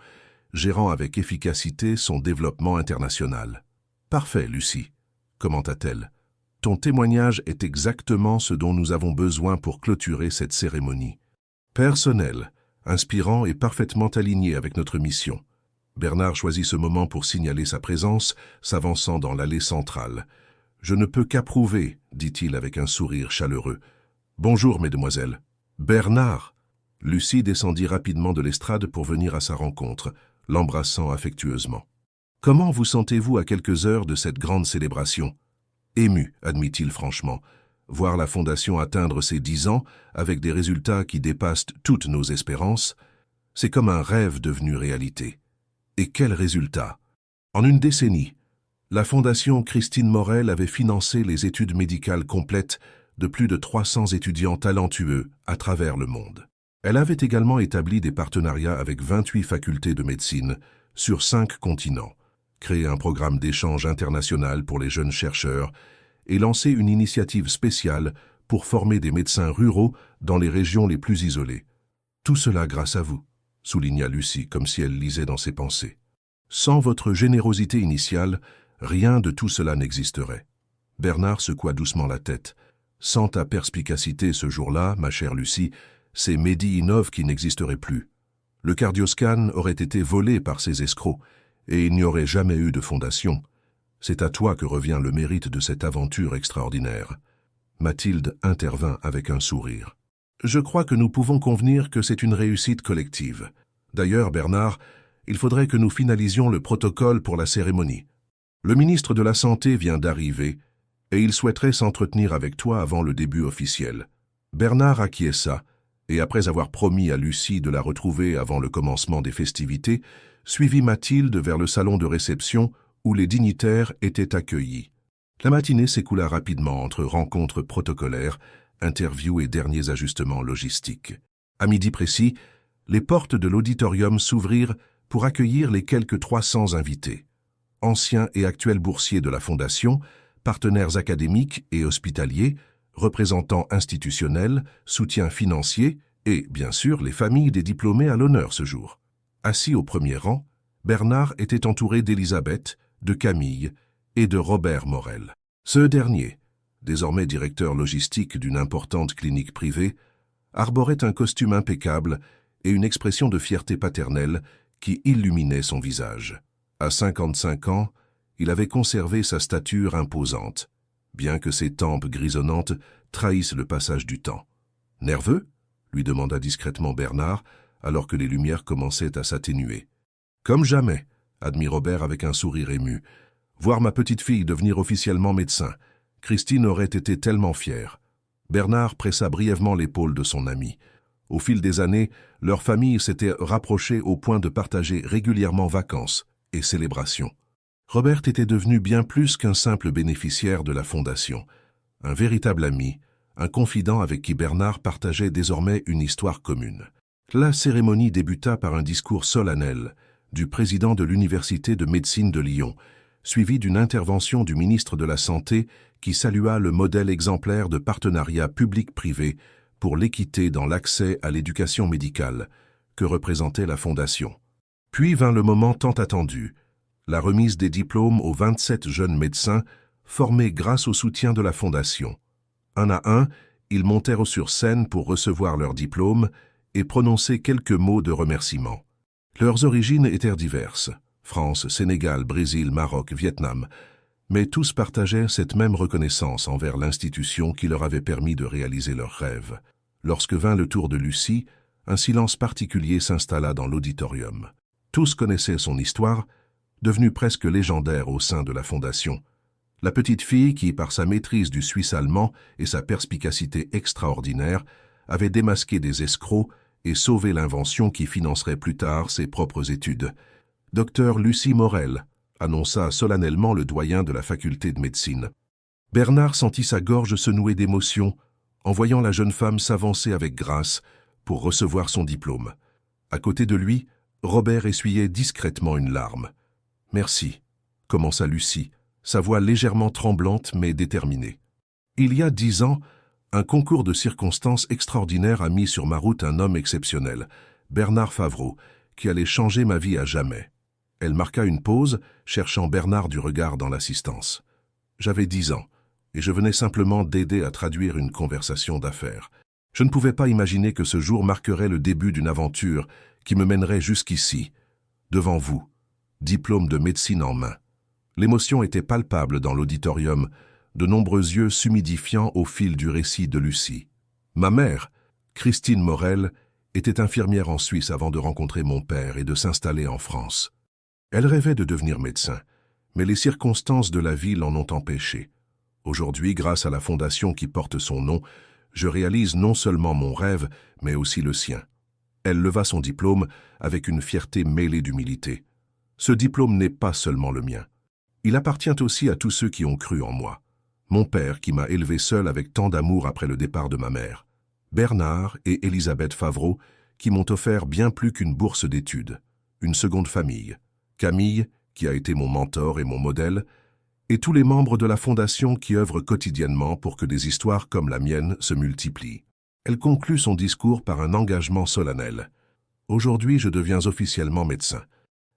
gérant avec efficacité son développement international. « Parfait, Lucie », commenta-t-elle. « Ton témoignage est exactement ce dont nous avons besoin pour clôturer cette cérémonie. Personnel, inspirant et parfaitement aligné avec notre mission. » Bernard choisit ce moment pour signaler sa présence, s'avançant dans l'allée centrale. « Je ne peux qu'approuver, » dit-il avec un sourire chaleureux. « Bonjour, mesdemoiselles. »« Bernard !» Lucie descendit rapidement de l'estrade pour venir à sa rencontre, l'embrassant affectueusement. « Comment vous sentez-vous à quelques heures de cette grande célébration ?» Ému, admit-il franchement. Voir la Fondation atteindre ses 10 ans avec des résultats qui dépassent toutes nos espérances, c'est comme un rêve devenu réalité. Et quels résultats! En une décennie, la Fondation Christine Morel avait financé les études médicales complètes de plus de 300 étudiants talentueux à travers le monde. Elle avait également établi des partenariats avec 28 facultés de médecine sur 5 continents, créé un programme d'échange international pour les jeunes chercheurs et lancé une initiative spéciale pour former des médecins ruraux dans les régions les plus isolées. Tout cela grâce à vous, souligna Lucie comme si elle lisait dans ses pensées. Sans votre générosité initiale, rien de tout cela n'existerait. Bernard secoua doucement la tête. Sans ta perspicacité ce jour-là, ma chère Lucie, c'est Mehdi Innov qui n'existerait plus. Le cardioscan aurait été volé par ces escrocs, et il n'y aurait jamais eu de fondation. C'est à toi que revient le mérite de cette aventure extraordinaire. Mathilde intervint avec un sourire. Je crois que nous pouvons convenir que c'est une réussite collective. D'ailleurs, Bernard, il faudrait que nous finalisions le protocole pour la cérémonie. Le ministre de la Santé vient d'arriver, et il souhaiterait s'entretenir avec toi avant le début officiel. Bernard acquiesça, et après avoir promis à Lucie de la retrouver avant le commencement des festivités, suivit Mathilde vers le salon de réception où les dignitaires étaient accueillis. La matinée s'écoula rapidement entre rencontres protocolaires, interviews et derniers ajustements logistiques. À midi précis, les portes de l'auditorium s'ouvrirent pour accueillir les quelques 300 invités. Anciens et actuels boursiers de la Fondation, partenaires académiques et hospitaliers, représentants institutionnels, soutiens financiers et, bien sûr, les familles des diplômés à l'honneur ce jour. Assis au premier rang, Bernard était entouré d'Elisabeth, de Camille et de Robert Morel. Ce dernier, désormais directeur logistique d'une importante clinique privée, arborait un costume impeccable et une expression de fierté paternelle qui illuminait son visage. À 55 ans, il avait conservé sa stature imposante, bien que ses tempes grisonnantes trahissent le passage du temps. « Nerveux ?» lui demanda discrètement Bernard, alors que les lumières commençaient à s'atténuer. « Comme jamais », admit Robert avec un sourire ému. « Voir ma petite fille devenir officiellement médecin. Christine aurait été tellement fière. » Bernard pressa brièvement l'épaule de son ami. Au fil des années, leur famille s'était rapprochée au point de partager régulièrement vacances et célébrations. Robert était devenu bien plus qu'un simple bénéficiaire de la Fondation, un véritable ami, un confident avec qui Bernard partageait désormais une histoire commune. La cérémonie débuta par un discours solennel du président de l'Université de médecine de Lyon, suivi d'une intervention du ministre de la Santé qui salua le modèle exemplaire de partenariat public-privé pour l'équité dans l'accès à l'éducation médicale que représentait la Fondation. Puis vint le moment tant attendu, la remise des diplômes aux 27 jeunes médecins formés grâce au soutien de la Fondation. Un à un, ils montèrent sur scène pour recevoir leurs diplômes et prononcer quelques mots de remerciement. Leurs origines étaient diverses, France, Sénégal, Brésil, Maroc, Vietnam, mais tous partageaient cette même reconnaissance envers l'institution qui leur avait permis de réaliser leurs rêves. Lorsque vint le tour de Lucie, un silence particulier s'installa dans l'auditorium. Tous connaissaient son histoire, devenue presque légendaire au sein de la Fondation. La petite fille qui, par sa maîtrise du suisse-allemand et sa perspicacité extraordinaire, avait démasqué des escrocs et sauvé l'invention qui financerait plus tard ses propres études. Docteur Lucie Morel, annonça solennellement le doyen de la faculté de médecine. Bernard sentit sa gorge se nouer d'émotion en voyant la jeune femme s'avancer avec grâce pour recevoir son diplôme. À côté de lui, Robert essuyait discrètement une larme. « Merci », commença Lucie, sa voix légèrement tremblante mais déterminée. « Il y a 10 ans, un concours de circonstances extraordinaires a mis sur ma route un homme exceptionnel, Bernard Favreau, qui allait changer ma vie à jamais. » Elle marqua une pause, cherchant Bernard du regard dans l'assistance. J'avais 10 ans, et je venais simplement d'aider à traduire une conversation d'affaires. Je ne pouvais pas imaginer que ce jour marquerait le début d'une aventure qui me mènerait jusqu'ici, devant vous, diplôme de médecine en main. L'émotion était palpable dans l'auditorium, de nombreux yeux s'humidifiant au fil du récit de Lucie. Ma mère, Christine Morel, était infirmière en Suisse avant de rencontrer mon père et de s'installer en France. Elle rêvait de devenir médecin, mais les circonstances de la vie l'en ont empêché. Aujourd'hui, grâce à la fondation qui porte son nom, je réalise non seulement mon rêve, mais aussi le sien. Elle leva son diplôme avec une fierté mêlée d'humilité. Ce diplôme n'est pas seulement le mien. Il appartient aussi à tous ceux qui ont cru en moi. Mon père qui m'a élevé seul avec tant d'amour après le départ de ma mère. Bernard et Elisabeth Favreau, qui m'ont offert bien plus qu'une bourse d'études, une seconde famille, Camille, qui a été mon mentor et mon modèle, et tous les membres de la Fondation qui œuvrent quotidiennement pour que des histoires comme la mienne se multiplient. Elle conclut son discours par un engagement solennel. Aujourd'hui, je deviens officiellement médecin.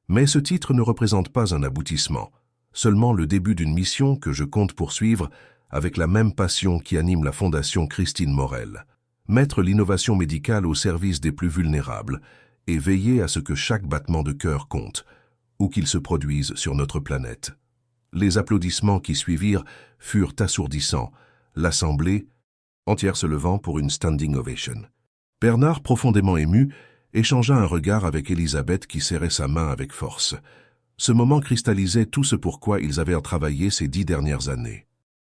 Mais ce titre ne représente pas un aboutissement, seulement le début d'une mission que je compte poursuivre avec la même passion qui anime la Fondation Christine Morel. Mettre l'innovation médicale au service des plus vulnérables et veiller à ce que chaque battement de cœur compte, où qu'il se produise sur notre planète. Les applaudissements qui suivirent furent assourdissants, l'assemblée entière se levant pour une standing ovation. Bernard, profondément ému, échangea un regard avec Elisabeth qui serrait sa main avec force. Ce moment cristallisait tout ce pourquoi ils avaient travaillé ces 10 dernières années.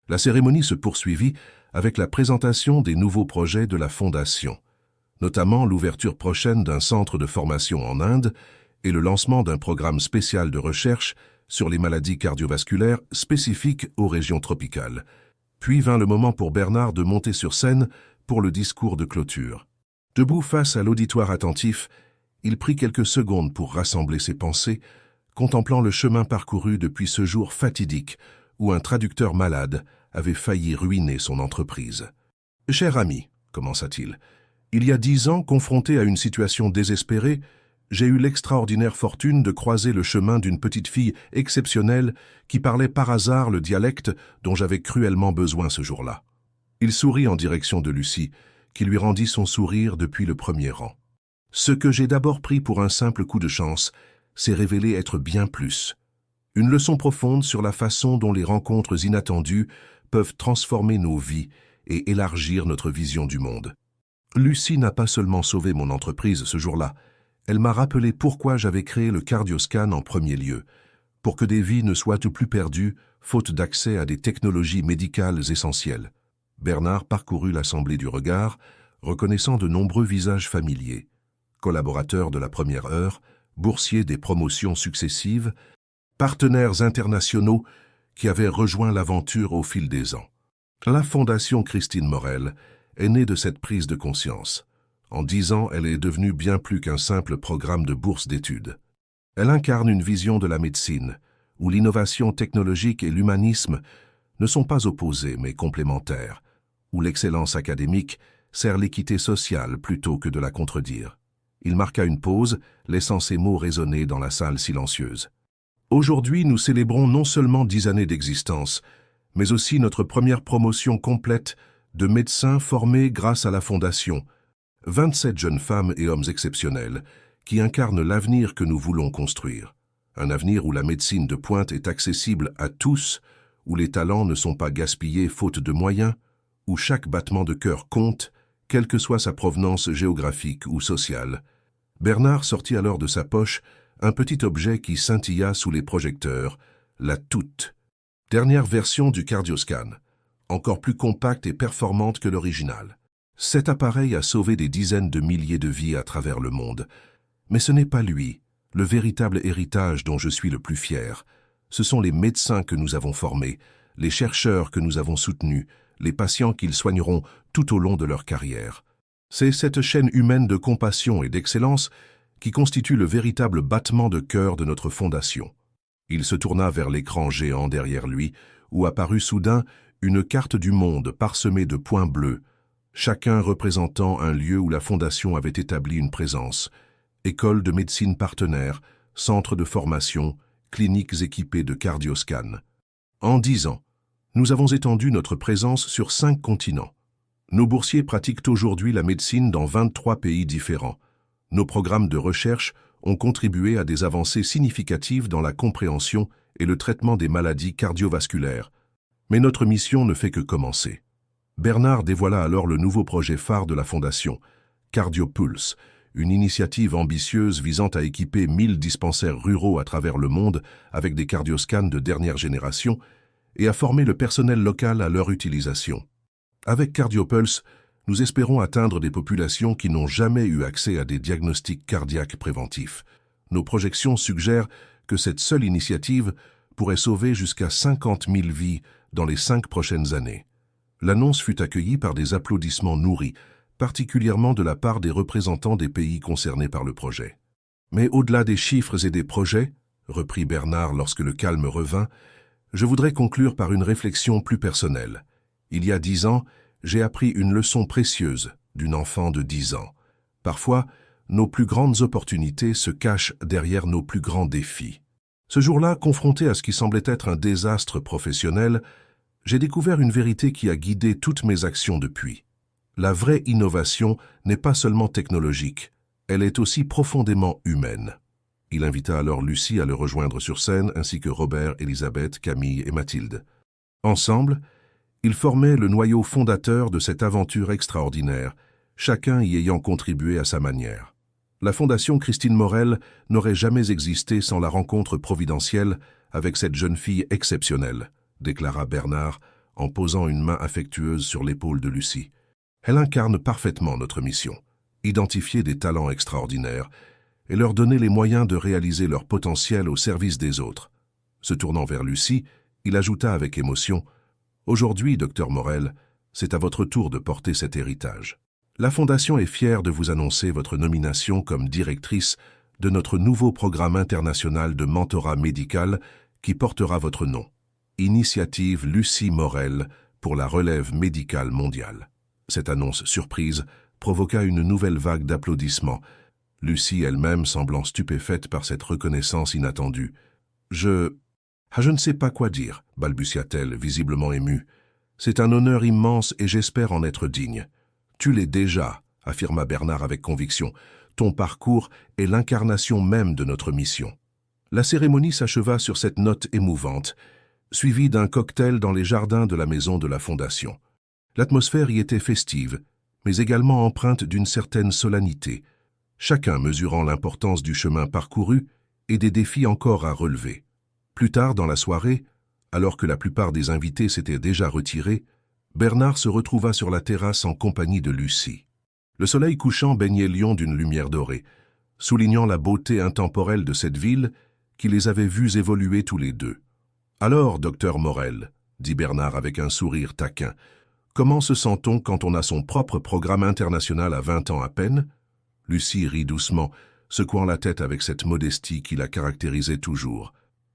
La cérémonie se poursuivit avec la présentation des nouveaux projets de la Fondation, notamment l'ouverture prochaine d'un centre de formation en Inde et le lancement d'un programme spécial de recherche sur les maladies cardiovasculaires spécifiques aux régions tropicales. Puis vint le moment pour Bernard de monter sur scène pour le discours de clôture. Debout face à l'auditoire attentif, il prit quelques secondes pour rassembler ses pensées, contemplant le chemin parcouru depuis ce jour fatidique où un traducteur malade avait failli ruiner son entreprise. « Cher ami, commença-t-il, il y a 10 ans, confronté à une situation désespérée, j'ai eu l'extraordinaire fortune de croiser le chemin d'une petite fille exceptionnelle qui parlait par hasard le dialecte dont j'avais cruellement besoin ce jour-là. » Il sourit en direction de Lucie, qui lui rendit son sourire depuis le premier rang. « Ce que j'ai d'abord pris pour un simple coup de chance s'est révélé être bien plus. Une leçon profonde sur la façon dont les rencontres inattendues peuvent transformer nos vies et élargir notre vision du monde. Lucie n'a pas seulement sauvé mon entreprise ce jour-là, elle m'a rappelé pourquoi j'avais créé le cardioscan en premier lieu, pour que des vies ne soient plus perdues, faute d'accès à des technologies médicales essentielles. » Bernard parcourut l'assemblée du regard, reconnaissant de nombreux visages familiers. Collaborateurs de la première heure, boursiers des promotions successives, partenaires internationaux qui avaient rejoint l'aventure au fil des ans. La Fondation Christine Morel est née de cette prise de conscience. En 10 ans, elle est devenue bien plus qu'un simple programme de bourse d'études. Elle incarne une vision de la médecine, où l'innovation technologique et l'humanisme ne sont pas opposés mais complémentaires, où l'excellence académique sert l'équité sociale plutôt que de la contredire. Il marqua une pause, laissant ces mots résonner dans la salle silencieuse. Aujourd'hui, nous célébrons non seulement 10 années d'existence, mais aussi notre première promotion complète de médecins formés grâce à la Fondation, 27 jeunes femmes et hommes exceptionnels qui incarnent l'avenir que nous voulons construire. Un avenir où la médecine de pointe est accessible à tous, où les talents ne sont pas gaspillés faute de moyens, où chaque battement de cœur compte, quelle que soit sa provenance géographique ou sociale. Bernard sortit alors de sa poche un petit objet qui scintilla sous les projecteurs, la toute dernière version du cardioscan, encore plus compacte et performante que l'original. Cet appareil a sauvé des dizaines de milliers de vies à travers le monde. Mais ce n'est pas lui, le véritable héritage dont je suis le plus fier. Ce sont les médecins que nous avons formés, les chercheurs que nous avons soutenus, les patients qu'ils soigneront tout au long de leur carrière. C'est cette chaîne humaine de compassion et d'excellence qui constitue le véritable battement de cœur de notre fondation. Il se tourna vers l'écran géant derrière lui, où apparut soudain une carte du monde parsemée de points bleus, chacun représentant un lieu où la Fondation avait établi une présence, école de médecine partenaire, centre de formation, cliniques équipées de cardioscan. En 10 ans, nous avons étendu notre présence sur 5 continents. Nos boursiers pratiquent aujourd'hui la médecine dans 23 pays différents. Nos programmes de recherche ont contribué à des avancées significatives dans la compréhension et le traitement des maladies cardiovasculaires. Mais notre mission ne fait que commencer. Bernard dévoila alors le nouveau projet phare de la Fondation, CardioPulse, une initiative ambitieuse visant à équiper 1000 dispensaires ruraux à travers le monde avec des cardioscans de dernière génération et à former le personnel local à leur utilisation. Avec CardioPulse, nous espérons atteindre des populations qui n'ont jamais eu accès à des diagnostics cardiaques préventifs. Nos projections suggèrent que cette seule initiative pourrait sauver jusqu'à 50 000 vies dans les 5 prochaines années. L'annonce fut accueillie par des applaudissements nourris, particulièrement de la part des représentants des pays concernés par le projet. Mais au-delà des chiffres et des projets, reprit Bernard lorsque le calme revint, je voudrais conclure par une réflexion plus personnelle. Il y a 10 ans, j'ai appris une leçon précieuse d'une enfant de 10 ans. Parfois, nos plus grandes opportunités se cachent derrière nos plus grands défis. Ce jour-là, confronté à ce qui semblait être un désastre professionnel, j'ai découvert une vérité qui a guidé toutes mes actions depuis. La vraie innovation n'est pas seulement technologique, elle est aussi profondément humaine. Il invita alors Lucie à le rejoindre sur scène, ainsi que Robert, Elisabeth, Camille et Mathilde. Ensemble, ils formaient le noyau fondateur de cette aventure extraordinaire, chacun y ayant contribué à sa manière. La Fondation Christine Morel n'aurait jamais existé sans la rencontre providentielle avec cette jeune fille exceptionnelle, déclara Bernard en posant une main affectueuse sur l'épaule de Lucie. Elle incarne parfaitement notre mission, identifier des talents extraordinaires et leur donner les moyens de réaliser leur potentiel au service des autres. Se tournant vers Lucie, il ajouta avec émotion « Aujourd'hui, Dr Morel, c'est à votre tour de porter cet héritage. La Fondation est fière de vous annoncer votre nomination comme directrice de notre nouveau programme international de mentorat médical qui portera votre nom. Initiative Lucie Morel pour la relève médicale mondiale. » Cette annonce surprise provoqua une nouvelle vague d'applaudissements, Lucie elle-même semblant stupéfaite par cette reconnaissance inattendue. « Je ne sais pas quoi dire, balbutia-t-elle, visiblement émue. C'est un honneur immense et j'espère en être digne. Tu l'es déjà, affirma Bernard avec conviction. Ton parcours est l'incarnation même de notre mission. La cérémonie s'acheva sur cette note émouvante, suivie d'un cocktail dans les jardins de la maison de la Fondation. L'atmosphère y était festive, mais également empreinte d'une certaine solennité, chacun mesurant l'importance du chemin parcouru et des défis encore à relever. Plus tard dans la soirée, alors que la plupart des invités s'étaient déjà retirés, Bernard se retrouva sur la terrasse en compagnie de Lucie. Le soleil couchant baignait Lyon d'une lumière dorée, soulignant la beauté intemporelle de cette ville qui les avait vus évoluer tous les deux. « Alors, docteur Morel, dit Bernard avec un sourire taquin, comment se sent-on quand on a son propre programme international à 20 ans à peine ?» Lucie rit doucement, secouant la tête avec cette modestie qui la caractérisait toujours.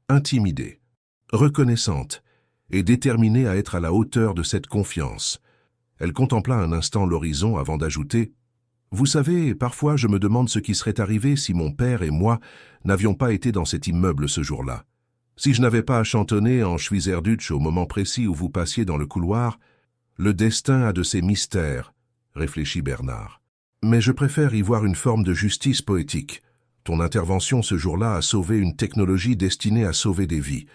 Intimidée, reconnaissante et déterminée à être à la hauteur de cette confiance. Elle contempla un instant l'horizon avant d'ajouter « Vous savez, parfois je me demande ce qui serait arrivé si mon père et moi n'avions pas été dans cet immeuble ce jour-là. Si je n'avais pas à chantonner en Schweizerdeutsch au moment précis où vous passiez dans le couloir, le destin a de ses mystères, réfléchit Bernard. Mais je préfère y voir une forme de justice poétique. Ton intervention ce jour-là a sauvé une technologie destinée à sauver des vies.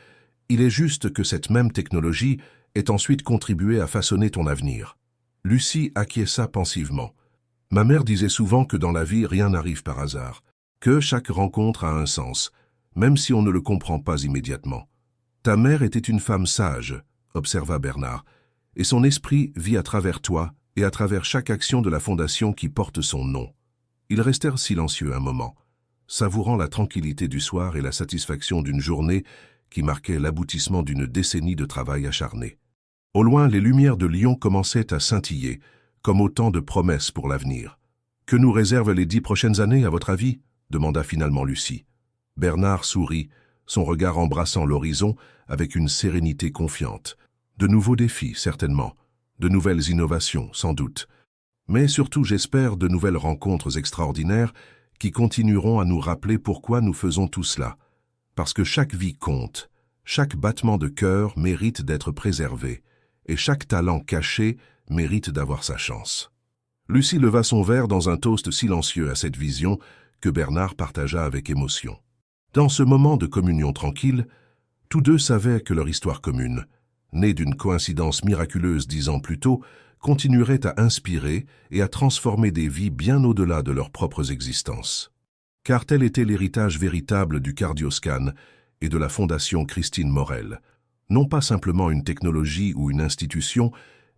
Il est juste que cette même technologie ait ensuite contribué à façonner ton avenir. » Lucie acquiesça pensivement. « Ma mère disait souvent que dans la vie, rien n'arrive par hasard, que chaque rencontre a un sens, même si on ne le comprend pas immédiatement. Ta mère était une femme sage, observa Bernard, et son esprit vit à travers toi et à travers chaque action de la Fondation qui porte son nom. » Ils restèrent silencieux un moment, savourant la tranquillité du soir et la satisfaction d'une journée qui marquait l'aboutissement d'une décennie de travail acharné. Au loin, les lumières de Lyon commençaient à scintiller, comme autant de promesses pour l'avenir. « Que nous réservent les 10 prochaines années, à votre avis ?» demanda finalement Lucie. Bernard sourit, son regard embrassant l'horizon avec une sérénité confiante. De nouveaux défis, certainement, de nouvelles innovations, sans doute. Mais surtout, j'espère, de nouvelles rencontres extraordinaires qui continueront à nous rappeler pourquoi nous faisons tout cela. Parce que chaque vie compte, chaque battement de cœur mérite d'être préservé, et chaque talent caché mérite d'avoir sa chance. Lucie leva son verre dans un toast silencieux à cette vision que Bernard partagea avec émotion. Dans ce moment de communion tranquille, tous deux savaient que leur histoire commune, née d'une coïncidence miraculeuse 10 ans plus tôt, continuerait à inspirer et à transformer des vies bien au-delà de leurs propres existences. Car tel était l'héritage véritable du Cardioscan et de la Fondation Christine Morel. Non pas simplement une technologie ou une institution,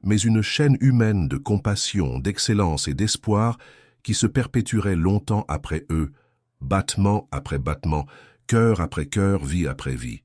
mais une chaîne humaine de compassion, d'excellence et d'espoir qui se perpétuerait longtemps après eux, battement après battement, cœur après cœur, vie après vie.